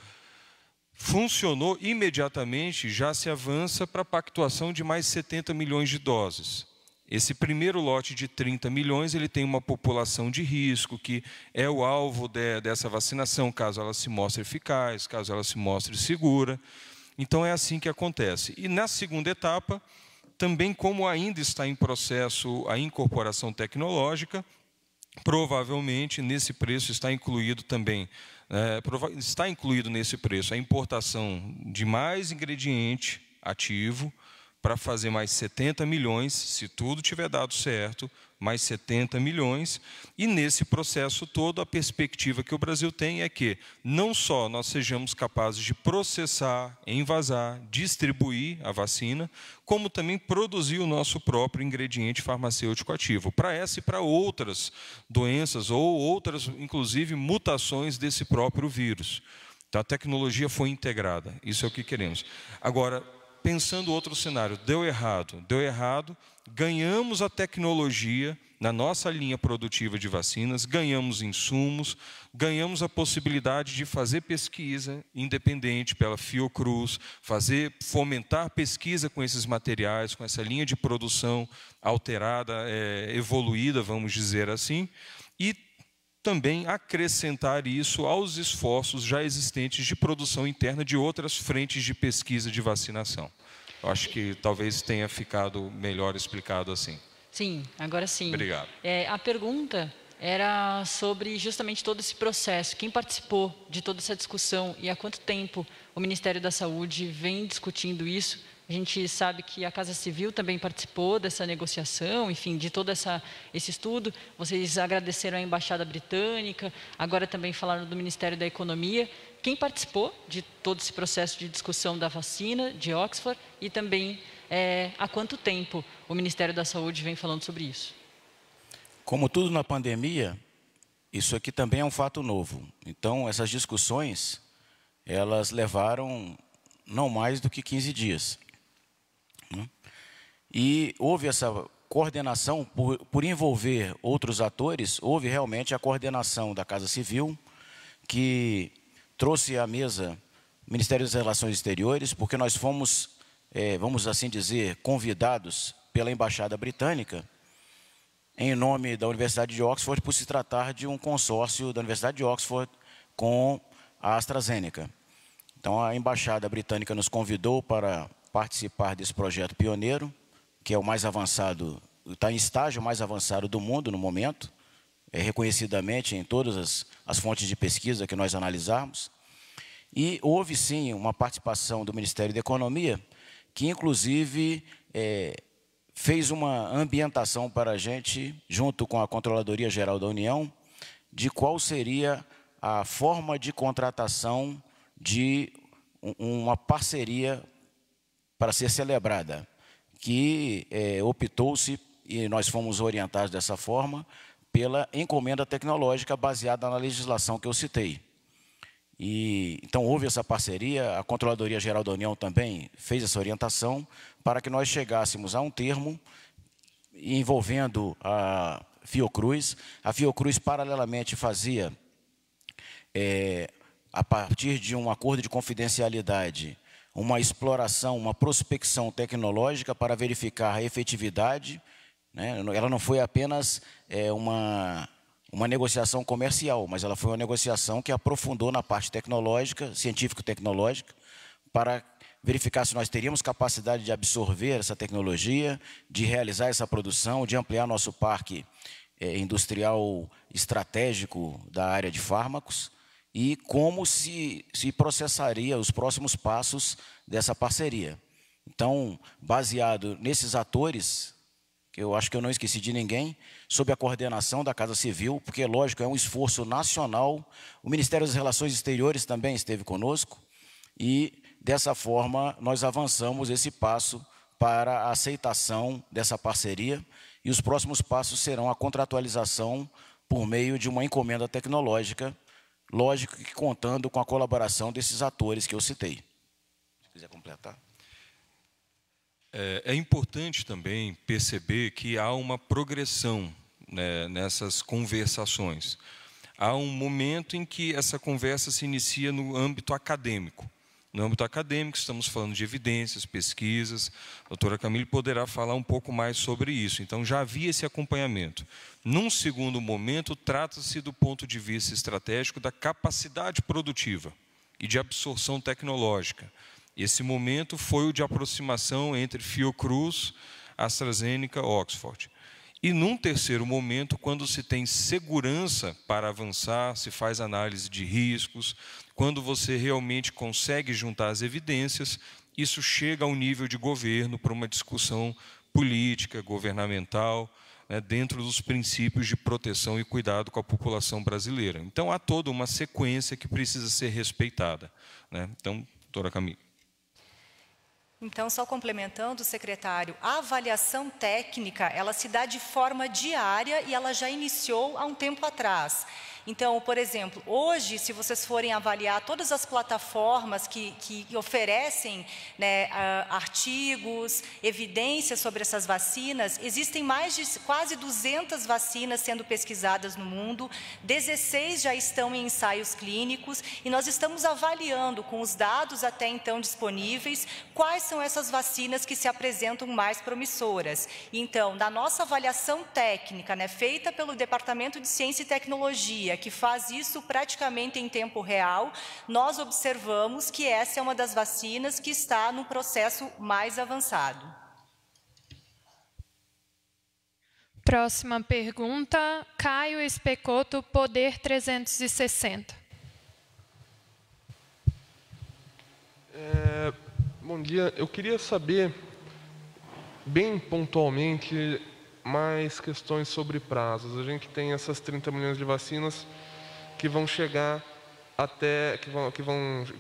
Funcionou, imediatamente já se avança para a pactuação de mais 70 milhões de doses. Esse primeiro lote de 30 milhões, ele tem uma população de risco, que é o alvo dessa vacinação, caso ela se mostre eficaz, caso ela se mostre segura. Então, é assim que acontece. E na segunda etapa, também como ainda está em processo a incorporação tecnológica, provavelmente nesse preço está incluído também, está incluído nesse preço a importação de mais ingrediente ativo para fazer mais 70 milhões, se tudo tiver dado certo, mais 70 milhões. E nesse processo todo, a perspectiva que o Brasil tem é que não só nós sejamos capazes de processar, envasar, distribuir a vacina, como também produzir o nosso próprio ingrediente farmacêutico ativo, para essa e para outras doenças ou outras, inclusive, mutações desse próprio vírus. Então, a tecnologia foi integrada, isso é o que queremos. Agora, pensando outro cenário, deu errado, ganhamos a tecnologia na nossa linha produtiva de vacinas, ganhamos insumos, ganhamos a possibilidade de fazer pesquisa independente pela Fiocruz, fomentar pesquisa com esses materiais, com essa linha de produção alterada, evoluída, vamos dizer assim, e também acrescentar isso aos esforços já existentes de produção interna de outras frentes de pesquisa de vacinação. Eu acho que talvez tenha ficado melhor explicado assim. Sim, agora sim. Obrigado. A pergunta era sobre justamente todo esse processo. Quem participou de toda essa discussão e há quanto tempo o Ministério da Saúde vem discutindo isso? A gente sabe que a Casa Civil também participou dessa negociação, enfim, de todo esse estudo. Vocês agradeceram a Embaixada Britânica, agora também falaram do Ministério da Economia. Quem participou de todo esse processo de discussão da vacina de Oxford e também há quanto tempo o Ministério da Saúde vem falando sobre isso? Como tudo na pandemia, isso aqui também é um fato novo. Então, essas discussões, elas levaram não mais do que 15 dias. E houve essa coordenação, por envolver outros atores, houve realmente a coordenação da Casa Civil, que trouxe à mesa o Ministério das Relações Exteriores, porque nós fomos, vamos assim dizer, convidados pela Embaixada Britânica, em nome da Universidade de Oxford, por se tratar de um consórcio da Universidade de Oxford com a AstraZeneca. Então, a Embaixada Britânica nos convidou para participar desse projeto pioneiro, que é o mais avançado, está em estágio mais avançado do mundo no momento, reconhecidamente em todas as fontes de pesquisa que nós analisarmos. E houve, sim, uma participação do Ministério da Economia, que, inclusive, fez uma ambientação para a gente, junto com a Controladoria Geral da União, de qual seria a forma de contratação de uma parceria para ser celebrada, que optou-se, e nós fomos orientados dessa forma, pela encomenda tecnológica baseada na legislação que eu citei. Então, houve essa parceria, a Controladoria Geral da União também fez essa orientação para que nós chegássemos a um termo envolvendo a Fiocruz. A Fiocruz, paralelamente, fazia, a partir de um acordo de confidencialidade, uma exploração, uma prospecção tecnológica para verificar a efetividade, né? Ela não foi apenas uma negociação comercial, mas ela foi uma negociação que aprofundou na parte tecnológica, científico-tecnológica, para verificar se nós teríamos capacidade de absorver essa tecnologia, de realizar essa produção, de ampliar nosso parque industrial estratégico da área de fármacos, e como se processaria os próximos passos dessa parceria. Então, baseado nesses atores, que eu acho que eu não esqueci de ninguém, sob a coordenação da Casa Civil, porque, lógico, é um esforço nacional, o Ministério das Relações Exteriores também esteve conosco, e, dessa forma, nós avançamos esse passo para a aceitação dessa parceria, e os próximos passos serão a contratualização por meio de uma encomenda tecnológica, lógico que contando com a colaboração desses atores que eu citei. Se quiser completar. É importante também perceber que há uma progressão, né, nessas conversações. Há um momento em que essa conversa se inicia no âmbito acadêmico. No âmbito acadêmico, estamos falando de evidências, pesquisas. A doutora Camille poderá falar um pouco mais sobre isso. Então, já havia esse acompanhamento. Num segundo momento, trata-se do ponto de vista estratégico da capacidade produtiva e de absorção tecnológica. Esse momento foi o de aproximação entre Fiocruz, AstraZeneca, Oxford. E num terceiro momento, quando se tem segurança para avançar, se faz análise de riscos, quando você realmente consegue juntar as evidências, isso chega ao nível de governo para uma discussão política, governamental, né, dentro dos princípios de proteção e cuidado com a população brasileira. Então, há toda uma sequência que precisa ser respeitada, né? Então, doutora Camille. Então, só complementando, secretário, a avaliação técnica, ela se dá de forma diária e ela já iniciou há um tempo atrás. Então, por exemplo, hoje, se vocês forem avaliar todas as plataformas que oferecem, né, artigos, evidências sobre essas vacinas, existem mais de quase 200 vacinas sendo pesquisadas no mundo, 16 já estão em ensaios clínicos, e nós estamos avaliando, com os dados até então disponíveis, quais são essas vacinas que se apresentam mais promissoras. Então, na nossa avaliação técnica, né, feita pelo Departamento de Ciência e Tecnologia, que faz isso praticamente em tempo real, nós observamos que essa é uma das vacinas que está no processo mais avançado. Próxima pergunta, Caio Especoto, Poder 360. Bom dia, eu queria saber, bem pontualmente, mais questões sobre prazos. A gente tem essas 30 milhões de vacinas que vão chegar até,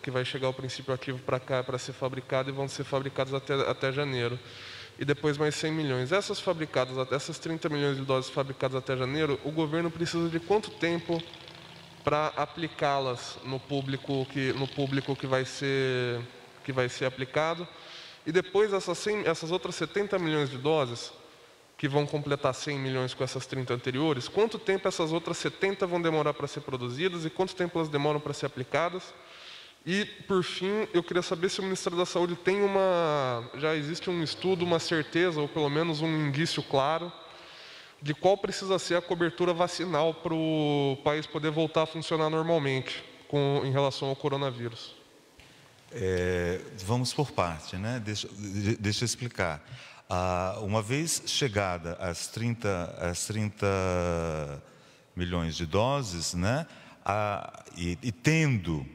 que vai chegar o princípio ativo para cá para ser fabricado e vão ser fabricados até janeiro. E depois mais 100 milhões. Essas 30 milhões de doses fabricadas até janeiro, o governo precisa de quanto tempo para aplicá-las no público que vai ser aplicado? E depois essas outras 70 milhões de doses, que vão completar 100 milhões com essas 30 anteriores, quanto tempo essas outras 70 vão demorar para ser produzidas e quanto tempo elas demoram para ser aplicadas? E, por fim, eu queria saber se o Ministério da Saúde tem já existe um estudo, uma certeza, ou pelo menos um indício claro, de qual precisa ser a cobertura vacinal para o país poder voltar a funcionar normalmente em relação ao coronavírus. Vamos por parte, né? Deixa eu explicar. Uma vez chegada às 30 milhões de doses, né? E tendo,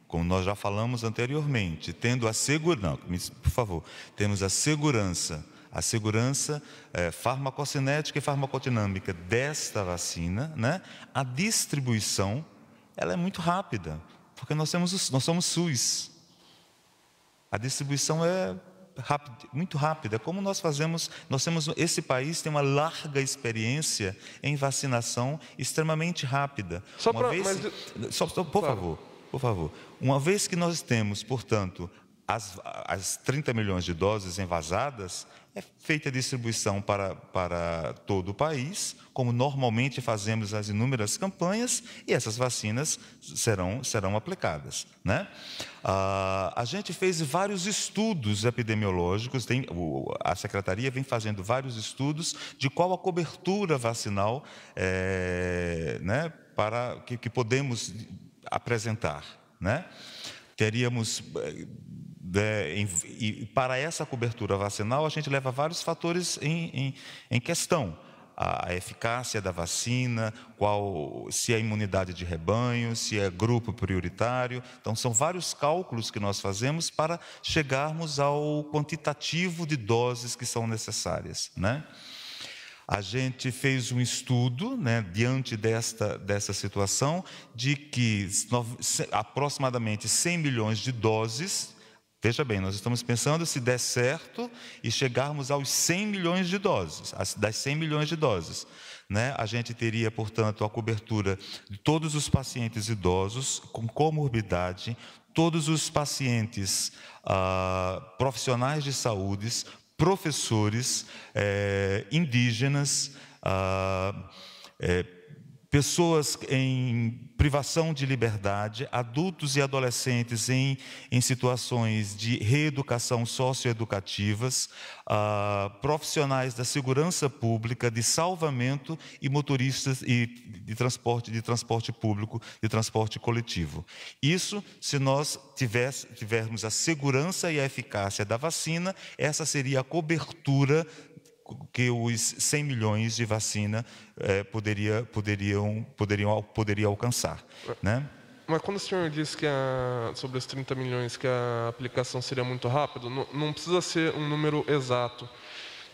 como nós já falamos anteriormente, tendo a segurança, por favor, temos a segurança farmacocinética e farmacodinâmica desta vacina, né? A distribuição, ela é muito rápida, porque nós somos SUS. A distribuição é muito rápida. Como nós fazemos, esse país tem uma larga experiência em vacinação extremamente rápida. Por favor. Uma vez que nós temos, portanto, as 30 milhões de doses envasadas, é feita a distribuição para todo o país, como normalmente fazemos as inúmeras campanhas, e essas vacinas serão aplicadas, né? A gente fez vários estudos epidemiológicos, a Secretaria vem fazendo vários estudos de qual a cobertura vacinal né, que podemos apresentar, né? Teríamos... E para essa cobertura vacinal, a gente leva vários fatores em questão. A eficácia da vacina, se é imunidade de rebanho, se é grupo prioritário. Então, são vários cálculos que nós fazemos para chegarmos ao quantitativo de doses que são necessárias, né? A gente fez um estudo, né, diante dessa situação, de que aproximadamente 100 milhões de doses. Veja bem, nós estamos pensando se der certo e chegarmos aos 100 milhões de doses, das 100 milhões de doses, né? A gente teria, portanto, a cobertura de todos os pacientes idosos com comorbidade, todos os pacientes profissionais de saúde, professores, indígenas, pessoas em privação de liberdade, adultos e adolescentes em situações de reeducação socioeducativas, profissionais da segurança pública, de salvamento e motoristas de transporte público, de transporte coletivo. Isso, se nós tivermos a segurança e a eficácia da vacina, essa seria a cobertura que os 100 milhões de vacina poderiam alcançar, né? Mas quando o senhor disse que sobre os 30 milhões que a aplicação seria muito rápido, não precisa ser um número exato,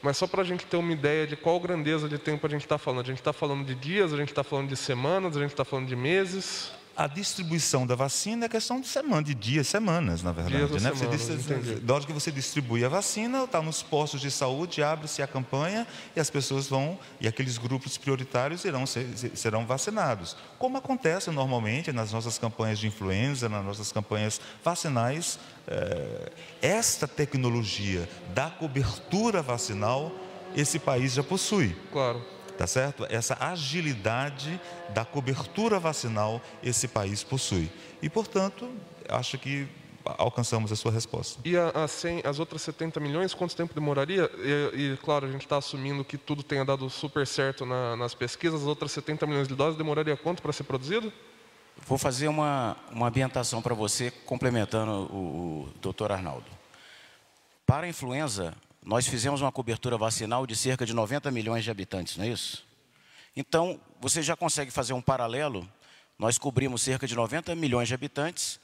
mas só para a gente ter uma ideia de qual grandeza de tempo a gente está falando. A gente está falando de dias, a gente está falando de semanas, a gente está falando de meses? A distribuição da vacina é questão de dias, semanas, na verdade. Né? Da hora que você distribui a vacina, está nos postos de saúde, abre-se a campanha e as pessoas vão, e aqueles grupos prioritários serão vacinados. Como acontece normalmente nas nossas campanhas de influenza, nas nossas campanhas vacinais. Esta tecnologia da cobertura vacinal, esse país já possui. Claro. Tá certo? Essa agilidade da cobertura vacinal esse país possui. E, portanto, acho que alcançamos a sua resposta. E as outras 70 milhões, quanto tempo demoraria? E claro, a gente está assumindo que tudo tenha dado super certo nas pesquisas. As outras 70 milhões de doses demoraria quanto para ser produzido? Vou fazer uma ambientação para você, complementando o doutor Arnaldo. Para a influenza, nós fizemos uma cobertura vacinal de cerca de 90 milhões de habitantes, não é isso? Então, você já consegue fazer um paralelo. Nós cobrimos cerca de 90 milhões de habitantes.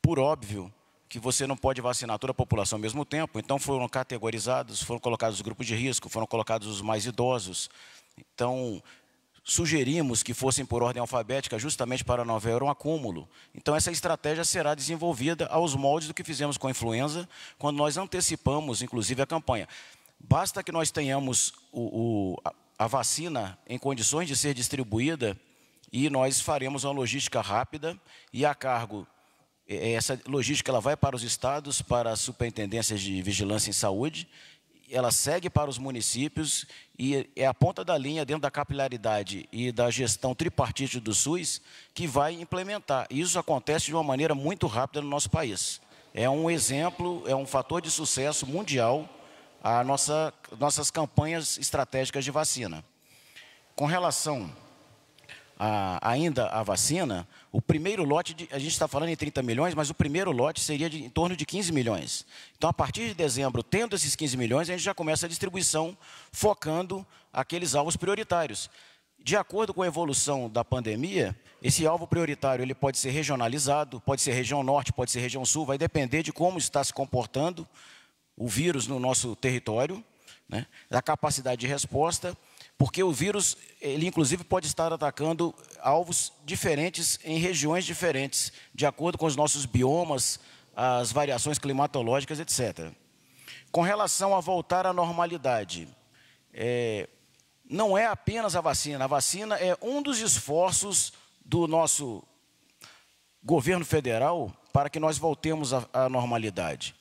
Por óbvio que você não pode vacinar toda a população ao mesmo tempo. Então, foram categorizados, foram colocados os grupos de risco, foram colocados os mais idosos. Então, sugerimos que fossem por ordem alfabética justamente para não haver um acúmulo. Então, essa estratégia será desenvolvida aos moldes do que fizemos com a influenza, quando nós antecipamos, inclusive, a campanha. Basta que nós tenhamos a vacina em condições de ser distribuída e nós faremos uma logística rápida e a cargo. Essa logística ela vai para os estados, para as superintendências de vigilância em saúde, ela segue para os municípios e é a ponta da linha dentro da capilaridade e da gestão tripartite do SUS que vai implementar. Isso acontece de uma maneira muito rápida no nosso país. É um exemplo, é um fator de sucesso mundial a nossas campanhas estratégicas de vacina. Com relação ainda à vacina, o primeiro lote, a gente está falando em 30 milhões, mas o primeiro lote seria em torno de 15 milhões. Então, a partir de dezembro, tendo esses 15 milhões, a gente já começa a distribuição, focando aqueles alvos prioritários. De acordo com a evolução da pandemia, esse alvo prioritário ele pode ser regionalizado, pode ser região norte, pode ser região sul, vai depender de como está se comportando o vírus no nosso território, né, da capacidade de resposta, porque o vírus, ele inclusive pode estar atacando alvos diferentes em regiões diferentes, de acordo com os nossos biomas, as variações climatológicas, etc. Com relação a voltar à normalidade, não é apenas a vacina é um dos esforços do nosso governo federal para que nós voltemos à normalidade.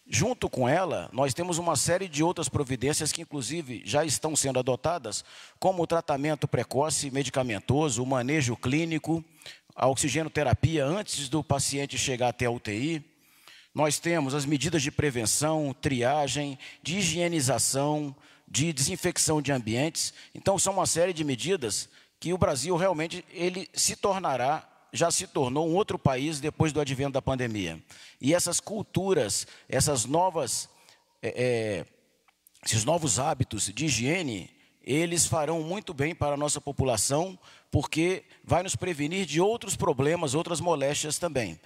Junto com ela, nós temos uma série de outras providências que, inclusive, já estão sendo adotadas, como o tratamento precoce medicamentoso, o manejo clínico, a oxigenoterapia antes do paciente chegar até a UTI. Nós temos as medidas de prevenção, triagem, de higienização, de desinfecção de ambientes. Então, são uma série de medidas que o Brasil realmente já se tornou um outro país depois do advento da pandemia. E essas culturas, esses novos hábitos de higiene, eles farão muito bem para a nossa população, porque vai nos prevenir de outros problemas, outras moléstias também.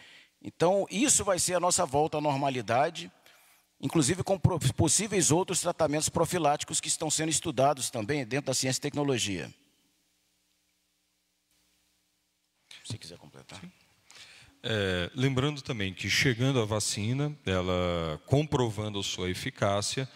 Então, isso vai ser a nossa volta à normalidade, inclusive com possíveis outros tratamentos profiláticos que estão sendo estudados também dentro da ciência e tecnologia. Se quiser completar. Lembrando também que chegando a vacina, ela comprovando a sua eficácia,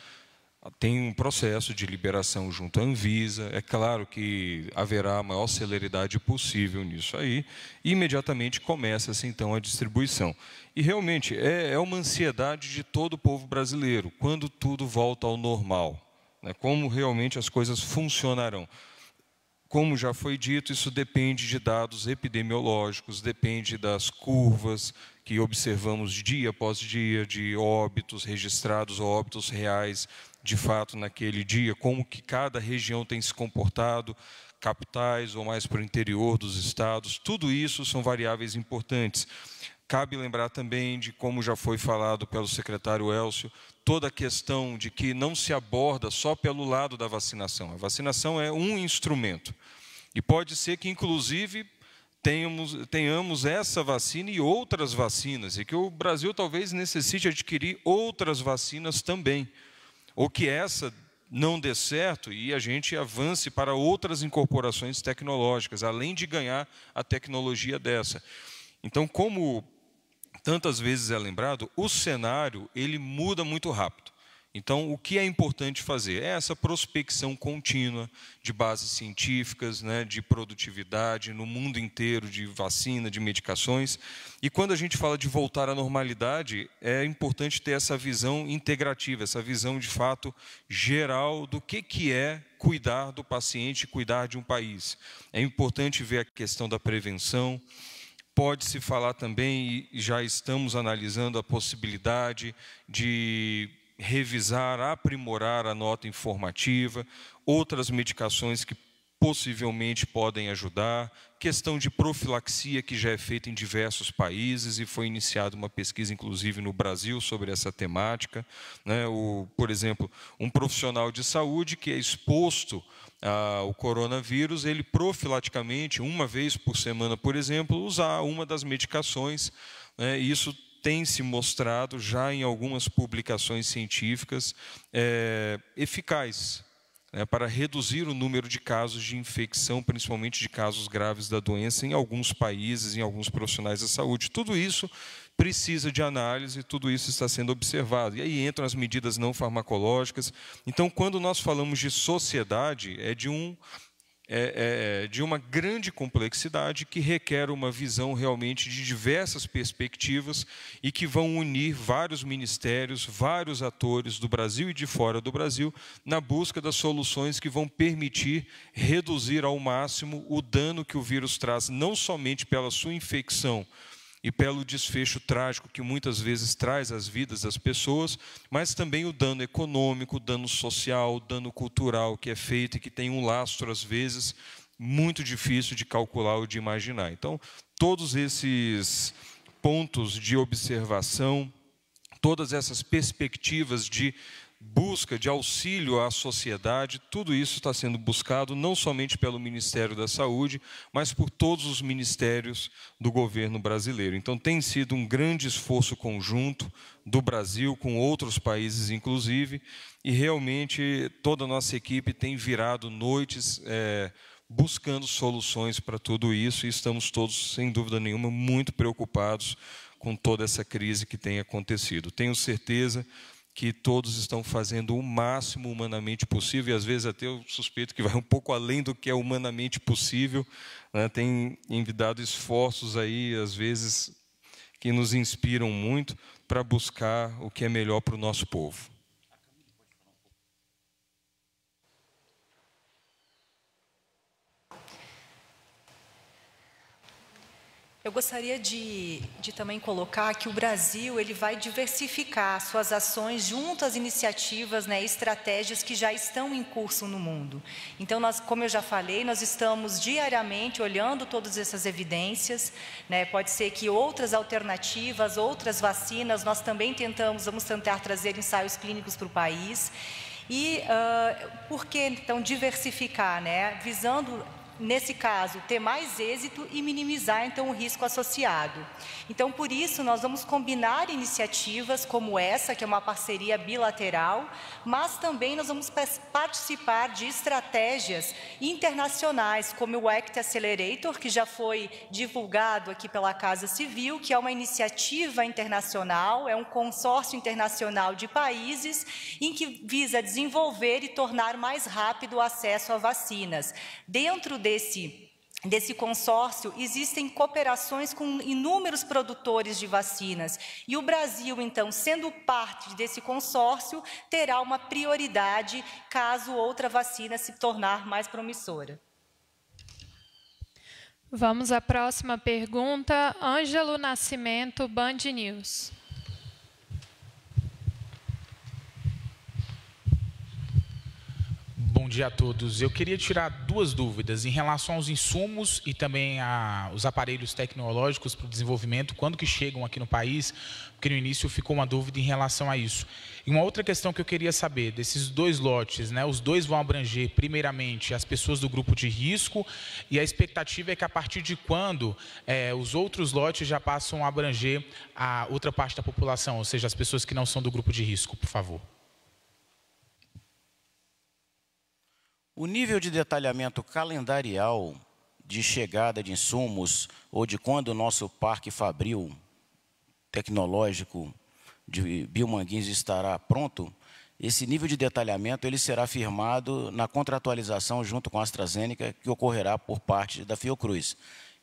Tem um processo de liberação junto à Anvisa, é claro que haverá a maior celeridade possível nisso aí, e imediatamente começa-se então a distribuição. E realmente é uma ansiedade de todo o povo brasileiro, quando tudo volta ao normal, né, como realmente as coisas funcionarão. Como já foi dito, isso depende de dados epidemiológicos, depende das curvas que observamos dia após dia, de óbitos registrados, óbitos reais, de fato, naquele dia, como que cada região tem se comportado, capitais ou mais para o interior dos estados, tudo isso são variáveis importantes. Cabe lembrar também de, como já foi falado pelo secretário Elcio, toda a questão de que não se aborda só pelo lado da vacinação. A vacinação é um instrumento. E pode ser que, inclusive, tenhamos essa vacina e outras vacinas, e que o Brasil talvez necessite adquirir outras vacinas também. Ou que essa não dê certo e a gente avance para outras incorporações tecnológicas, além de ganhar a tecnologia dessa. Então, como tantas vezes é lembrado, o cenário ele muda muito rápido. Então, o que é importante fazer? É essa prospecção contínua de bases científicas, né, de produtividade no mundo inteiro, de vacina, de medicações. E quando a gente fala de voltar à normalidade, é importante ter essa visão integrativa, essa visão de fato geral do que é cuidar do paciente, cuidar de um país. É importante ver a questão da prevenção. Pode-se falar também, e já estamos analisando a possibilidade de revisar, aprimorar a nota informativa, outras medicações que possivelmente podem ajudar, questão de profilaxia que já é feita em diversos países e foi iniciada uma pesquisa, inclusive, no Brasil sobre essa temática, né? Por exemplo, um profissional de saúde que é exposto ao coronavírus, ele profilaticamente, uma vez por semana, por exemplo, usar uma das medicações, né? Isso tem se mostrado já em algumas publicações científicas eficaz, né, para reduzir o número de casos de infecção, principalmente de casos graves da doença, em alguns países, em alguns profissionais da saúde. Tudo isso precisa de análise, tudo isso está sendo observado. E aí entram as medidas não farmacológicas. Então, quando nós falamos de sociedade, é de uma grande complexidade que requer uma visão realmente de diversas perspectivas e que vão unir vários ministérios, vários atores do Brasil e de fora do Brasil na busca das soluções que vão permitir reduzir ao máximo o dano que o vírus traz, não somente pela sua infecção e pelo desfecho trágico que muitas vezes traz às vidas das pessoas, mas também o dano econômico, o dano social, o dano cultural que é feito e que tem um lastro, às vezes, muito difícil de calcular ou de imaginar. Então, todos esses pontos de observação, todas essas perspectivas de busca de auxílio à sociedade, tudo isso está sendo buscado não somente pelo Ministério da Saúde, mas por todos os ministérios do governo brasileiro. Então, tem sido um grande esforço conjunto do Brasil, com outros países inclusive, e realmente toda a nossa equipe tem virado noites buscando soluções para tudo isso, e estamos todos, sem dúvida nenhuma, muito preocupados com toda essa crise que tem acontecido. Tenho certeza que todos estão fazendo o máximo humanamente possível, e às vezes até eu suspeito que vai um pouco além do que é humanamente possível, né? Tem envidado esforços aí, às vezes, que nos inspiram muito para buscar o que é melhor para o nosso povo. Eu gostaria de também colocar que o Brasil ele vai diversificar suas ações junto às iniciativas, né, estratégias que já estão em curso no mundo. Então, como eu já falei, nós estamos diariamente olhando todas essas evidências, né, pode ser que outras alternativas, outras vacinas, nós também vamos tentar trazer ensaios clínicos para o país. E por que, então, diversificar, né, visando nesse caso, ter mais êxito e minimizar, então, o risco associado. Então, por isso, nós vamos combinar iniciativas como essa, que é uma parceria bilateral, mas também nós vamos participar de estratégias internacionais, como o ACT Accelerator, que já foi divulgado aqui pela Casa Civil, que é uma iniciativa internacional, é um consórcio internacional de países, em que visa desenvolver e tornar mais rápido o acesso a vacinas. Dentro desse consórcio, existem cooperações com inúmeros produtores de vacinas. E o Brasil, então, sendo parte desse consórcio, terá uma prioridade caso outra vacina se tornar mais promissora. Vamos à próxima pergunta. Ângelo Nascimento, Band News. Bom dia a todos. Eu queria tirar duas dúvidas em relação aos insumos e também aos aparelhos tecnológicos para o desenvolvimento, quando que chegam aqui no país, porque no início ficou uma dúvida em relação a isso. E uma outra questão que eu queria saber, desses dois lotes, né, os dois vão abranger, primeiramente, as pessoas do grupo de risco, e a expectativa é que a partir de quando os outros lotes já passam a abranger a outra parte da população, ou seja, as pessoas que não são do grupo de risco, por favor. O nível de detalhamento calendarial de chegada de insumos ou de quando o nosso parque fabril tecnológico de Biomanguinhos estará pronto, esse nível de detalhamento ele será firmado na contratualização junto com a AstraZeneca, que ocorrerá por parte da Fiocruz.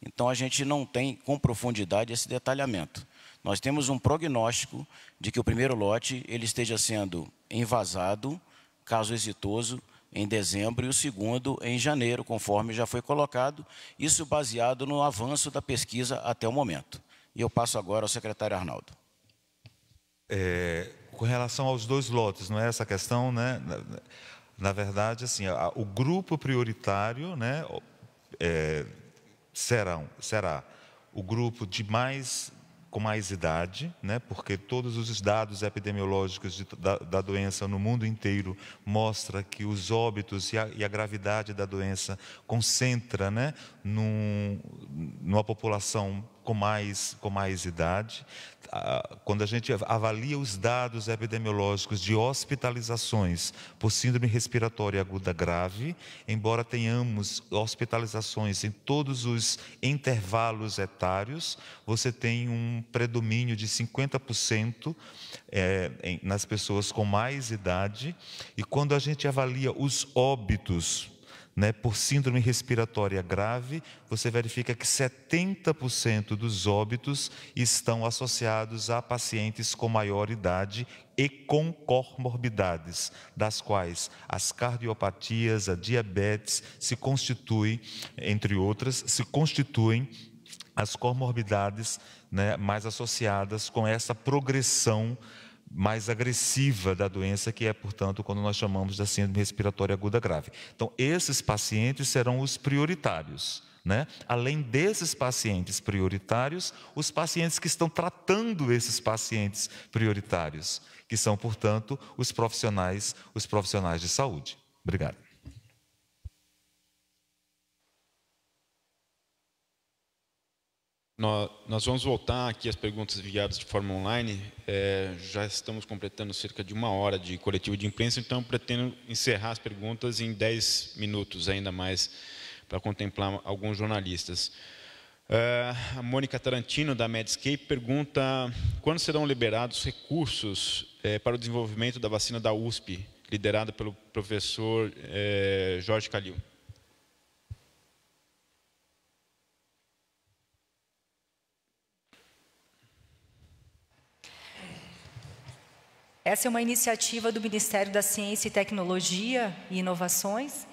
Então, a gente não tem com profundidade esse detalhamento. Nós temos um prognóstico de que o primeiro lote ele esteja sendo envasado, caso exitoso, em dezembro, e o segundo em janeiro, conforme já foi colocado, isso baseado no avanço da pesquisa até o momento. E eu passo agora ao secretário Arnaldo. Com relação aos dois lotes, não é essa questão, né? Na verdade, assim, o grupo prioritário, né, será o grupo com mais idade, né, porque todos os dados epidemiológicos da doença no mundo inteiro mostram que os óbitos e a gravidade da doença concentra, né, numa população com mais idade. Quando a gente avalia os dados epidemiológicos de hospitalizações por síndrome respiratória aguda grave, embora tenhamos hospitalizações em todos os intervalos etários, você tem um predomínio de 50% nas pessoas com mais idade. E quando a gente avalia os óbitos, né, por síndrome respiratória grave, você verifica que 70% dos óbitos estão associados a pacientes com maior idade e com comorbidades, das quais as cardiopatias, a diabetes se constituem, entre outras, as comorbidades, né, mais associadas com essa progressão mais agressiva da doença, que é, portanto, quando nós chamamos da síndrome respiratória aguda grave. Então, esses pacientes serão os prioritários, né? Além desses pacientes prioritários, os pacientes que estão tratando esses pacientes prioritários, que são, portanto, os profissionais de saúde. Obrigado. Nós vamos voltar aqui às perguntas enviadas de forma online. Já estamos completando cerca de 1 hora de coletivo de imprensa, então pretendo encerrar as perguntas em 10 minutos, ainda mais, para contemplar alguns jornalistas. A Mônica Tarantino, da Medscape, pergunta: quando serão liberados recursos para o desenvolvimento da vacina da USP, liderada pelo professor Jorge Calil? Essa é uma iniciativa do Ministério da Ciência e Tecnologia e Inovações,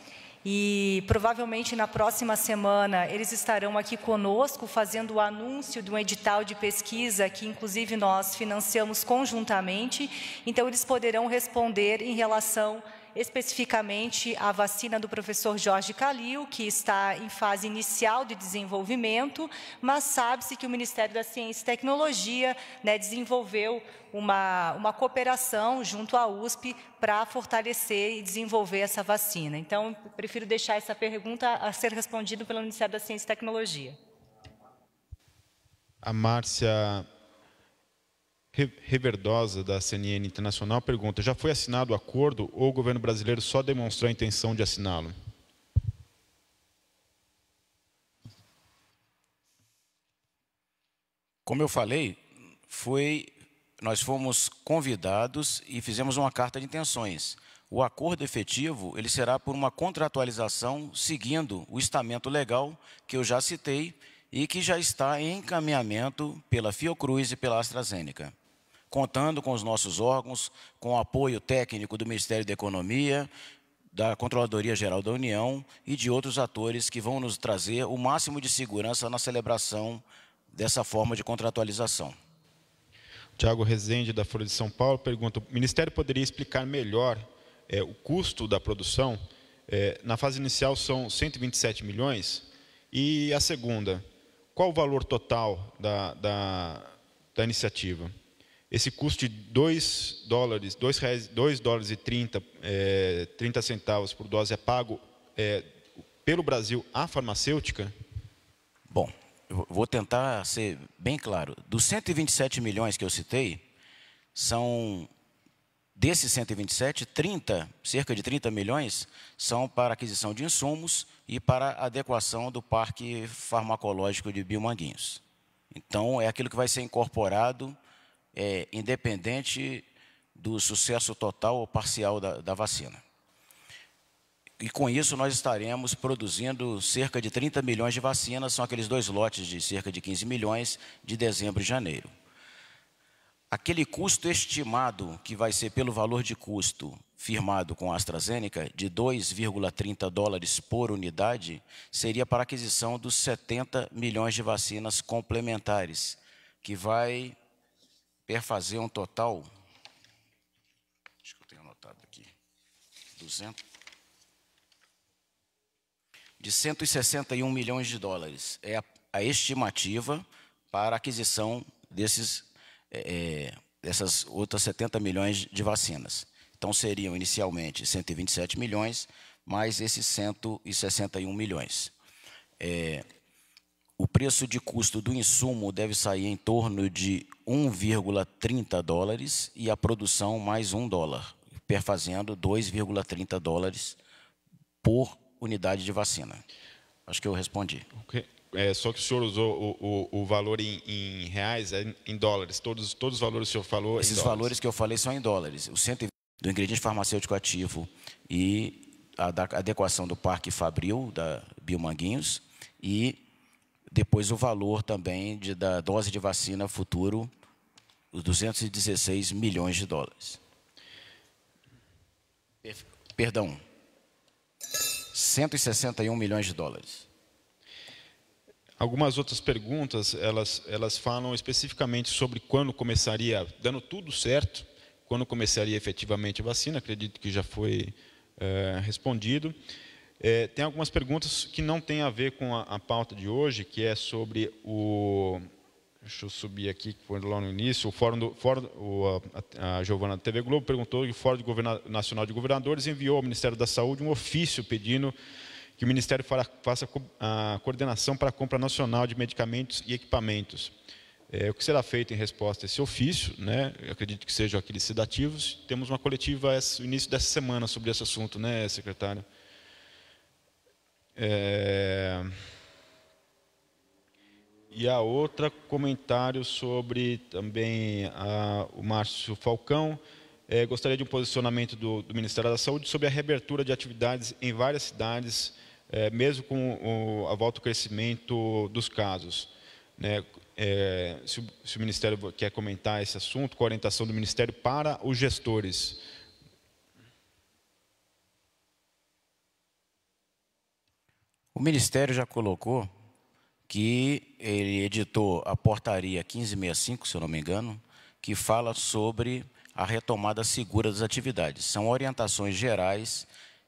e provavelmente na próxima semana eles estarão aqui conosco fazendo o anúncio de um edital de pesquisa que inclusive nós financiamos conjuntamente, então eles poderão responder em relação especificamente a vacina do professor Jorge Calil, que está em fase inicial de desenvolvimento, mas sabe-se que o Ministério da Ciência e Tecnologia, né, desenvolveu uma cooperação junto à USP para fortalecer e desenvolver essa vacina. Então, prefiro deixar essa pergunta a ser respondida pelo Ministério da Ciência e Tecnologia. A Márcia Reverdosa, da CNN Internacional, pergunta: já foi assinado o acordo ou o governo brasileiro só demonstrou a intenção de assiná-lo? Como eu falei, nós fomos convidados e fizemos uma carta de intenções. O acordo efetivo ele será por uma contratualização seguindo o estamento legal que eu já citei e que já está em encaminhamento pela Fiocruz e pela AstraZeneca, contando com os nossos órgãos, com o apoio técnico do Ministério da Economia, da Controladoria Geral da União e de outros atores que vão nos trazer o máximo de segurança na celebração dessa forma de contratualização. Tiago Rezende, da Folha de São Paulo, pergunta: o Ministério poderia explicar melhor o custo da produção? Na fase inicial são 127 milhões. E a segunda, qual o valor total da iniciativa? Esse custo de $2,30 por dose é pago pelo Brasil à farmacêutica? Bom, eu vou tentar ser bem claro. Dos 127 milhões que eu citei, desses 127, cerca de 30 milhões são para aquisição de insumos e para adequação do parque farmacológico de Biomanguinhos. Então, é aquilo que vai ser incorporado, independente do sucesso total ou parcial da vacina. E com isso nós estaremos produzindo cerca de 30 milhões de vacinas, são aqueles 2 lotes de cerca de 15 milhões de dezembro e janeiro. Aquele custo estimado, que vai ser pelo valor de custo firmado com a AstraZeneca, de $2,30 por unidade, seria para a aquisição dos 70 milhões de vacinas complementares, que vai perfazer um total, acho que eu tenho anotado aqui, de $161 milhões. É a estimativa para a aquisição dessas outras 70 milhões de vacinas. Então, seriam inicialmente 127 milhões, mais esses 161 milhões. O preço de custo do insumo deve sair em torno de $1,30 e a produção mais $1, perfazendo $2,30 por unidade de vacina. Acho que eu respondi. Okay. Só que o senhor usou o valor em reais, em dólares. Todos os valores que o senhor falou Esses valores que eu falei são em dólares. O 120 do ingrediente farmacêutico ativo e a da adequação do Parque Fabril, da Biomanguinhos, e depois o valor também da dose de vacina futuro, os $216 milhões. Perdão, $161 milhões. Algumas outras perguntas, elas falam especificamente sobre quando começaria, dando tudo certo, quando começaria efetivamente a vacina. Acredito que já foi respondido. Tem algumas perguntas que não têm a ver com a pauta de hoje, que é sobre deixa eu subir aqui, que foi lá no início, a Giovana da TV Globo perguntou que o Fórum Nacional de Governadores enviou ao Ministério da Saúde um ofício pedindo que o Ministério faça a coordenação para a compra nacional de medicamentos e equipamentos. O que será feito em resposta a esse ofício, né? Eu acredito que sejam aqueles sedativos. Temos uma coletiva no início dessa semana sobre esse assunto, né, secretário? E a outra, comentário sobre também o Márcio Falcão. Gostaria de um posicionamento do Ministério da Saúde sobre a reabertura de atividades em várias cidades, mesmo com a volta ao crescimento dos casos, né? Se o Ministério quer comentar esse assunto, com a orientação do Ministério para os gestores. O Ministério já colocou que ele editou a portaria 1565, se eu não me engano, que fala sobre a retomada segura das atividades. São orientações gerais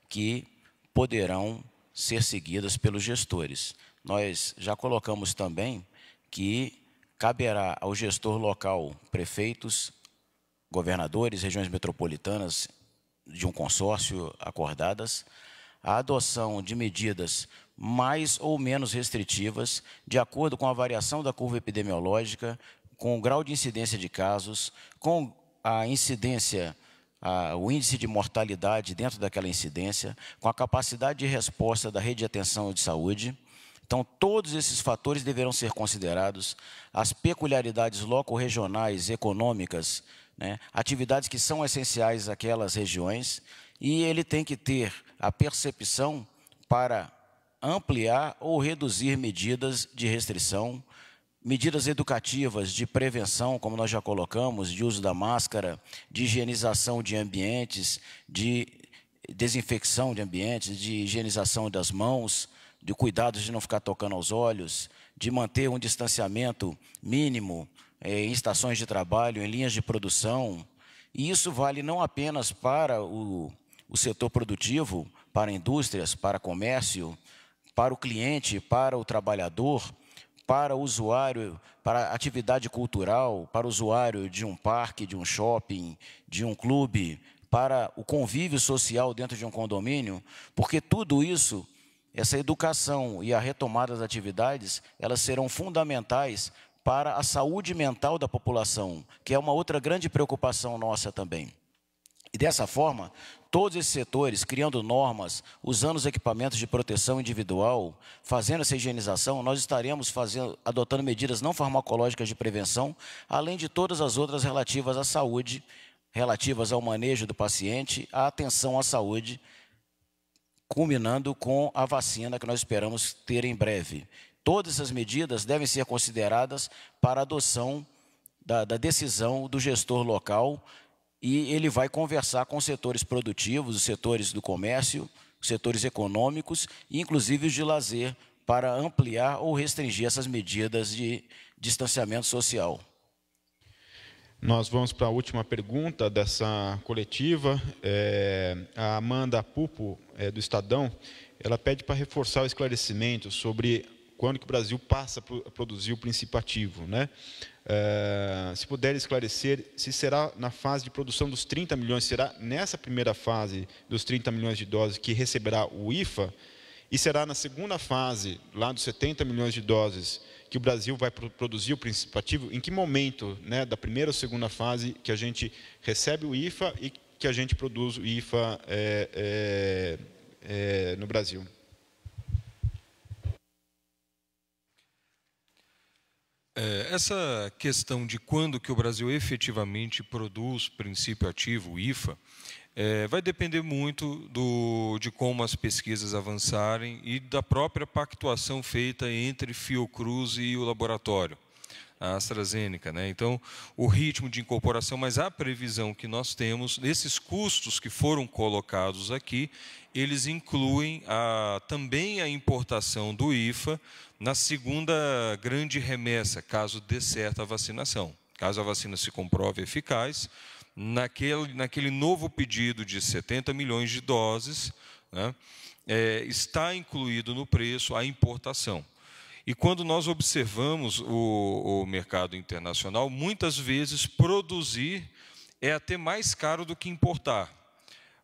que poderão ser seguidas pelos gestores. Nós já colocamos também que caberá ao gestor local, prefeitos, governadores, regiões metropolitanas de um consórcio acordadas, a adoção de medidas mais ou menos restritivas, de acordo com a variação da curva epidemiológica, com o grau de incidência de casos, com a incidência, o índice de mortalidade dentro daquela incidência, com a capacidade de resposta da rede de atenção de saúde. Então, todos esses fatores deverão ser considerados, as peculiaridades loco-regionais, econômicas, né, atividades que são essenciais àquelas regiões, e ele tem que ter a percepção para ampliar ou reduzir medidas de restrição, medidas educativas de prevenção, como nós já colocamos, de uso da máscara, de higienização de ambientes, de desinfecção de ambientes, de higienização das mãos, de cuidados de não ficar tocando aos olhos, de manter um distanciamento mínimo em estações de trabalho, em linhas de produção. E isso vale não apenas para o setor produtivo, para indústrias, para comércio, para o cliente, para o trabalhador, para o usuário, para a atividade cultural, para o usuário de um parque, de um shopping, de um clube, para o convívio social dentro de um condomínio, porque tudo isso, essa educação e a retomada das atividades, elas serão fundamentais para a saúde mental da população, que é uma outra grande preocupação nossa também. E dessa forma, todos esses setores, criando normas, usando os equipamentos de proteção individual, fazendo essa higienização, nós estaremos adotando medidas não farmacológicas de prevenção, além de todas as outras relativas à saúde, relativas ao manejo do paciente, à atenção à saúde, culminando com a vacina que nós esperamos ter em breve. Todas essas medidas devem ser consideradas para a adoção da decisão do gestor local, e ele vai conversar com os setores produtivos, os setores do comércio, os setores econômicos, e inclusive os de lazer, para ampliar ou restringir essas medidas de distanciamento social. Nós vamos para a última pergunta dessa coletiva. A Amanda Pupo, do Estadão, ela pede para reforçar o esclarecimento sobre quando que o Brasil passa a produzir o princípio ativo, né? Se puder esclarecer, se será na fase de produção dos 30 milhões, será nessa primeira fase dos 30 milhões de doses que receberá o IFA, e será na segunda fase, lá dos 70 milhões de doses, que o Brasil vai produzir o princípio ativo? Em que momento, né, da primeira ou segunda fase que a gente recebe o IFA e que a gente produz o IFA no Brasil? Essa questão de quando que o Brasil efetivamente produz princípio ativo, o IFA, vai depender muito de como as pesquisas avançarem e da própria pactuação feita entre Fiocruz e o laboratório, a AstraZeneca, né? Então, o ritmo de incorporação, mas a previsão que nós temos, esses custos que foram colocados aqui, eles incluem também a importação do IFA na segunda grande remessa, caso dê certo a vacinação. Caso a vacina se comprove eficaz, naquele novo pedido de 70 milhões de doses, né, está incluído no preço a importação. E quando nós observamos o mercado internacional, muitas vezes produzir é até mais caro do que importar.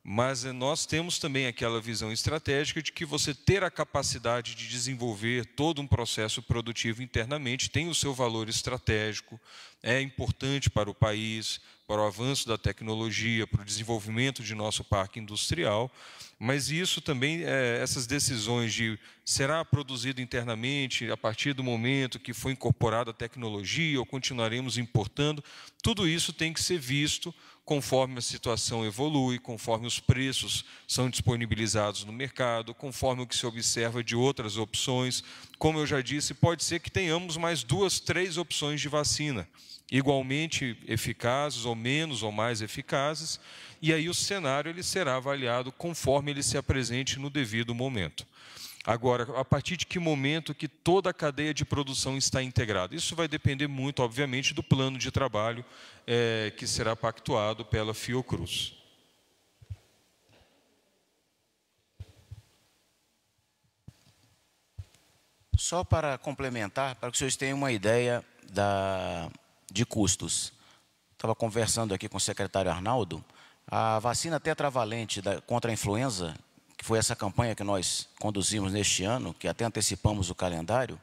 Mas nós temos também aquela visão estratégica de que você ter a capacidade de desenvolver todo um processo produtivo internamente tem o seu valor estratégico, é importante para o país, para o avanço da tecnologia, para o desenvolvimento de nosso parque industrial, mas isso também, essas decisões de será produzido internamente a partir do momento que foi incorporada a tecnologia ou continuaremos importando, tudo isso tem que ser visto conforme a situação evolui, conforme os preços são disponibilizados no mercado, conforme o que se observa de outras opções. Como eu já disse, pode ser que tenhamos mais 2, 3 opções de vacina, igualmente eficazes, ou menos ou mais eficazes, e aí o cenário ele será avaliado conforme ele se apresente no devido momento. Agora, a partir de que momento que toda a cadeia de produção está integrada? Isso vai depender muito, obviamente, do plano de trabalho que será pactuado pela Fiocruz. Só para complementar, para que vocês tenham uma ideia de custos. Estava conversando aqui com o secretário Arnaldo, a vacina tetravalente contra a influenza, que foi essa campanha que nós conduzimos neste ano, que até antecipamos o calendário,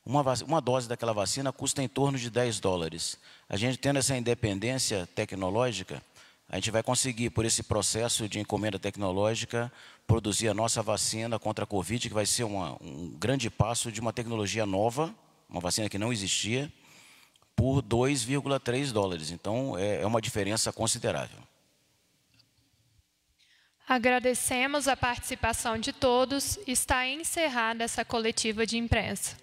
uma dose daquela vacina custa em torno de $10. A gente tendo essa independência tecnológica, a gente vai conseguir, por esse processo de encomenda tecnológica, produzir a nossa vacina contra a Covid, que vai ser um grande passo de uma tecnologia nova, uma vacina que não existia, por $2,3. Então, é uma diferença considerável. Agradecemos a participação de todos. Está encerrada essa coletiva de imprensa.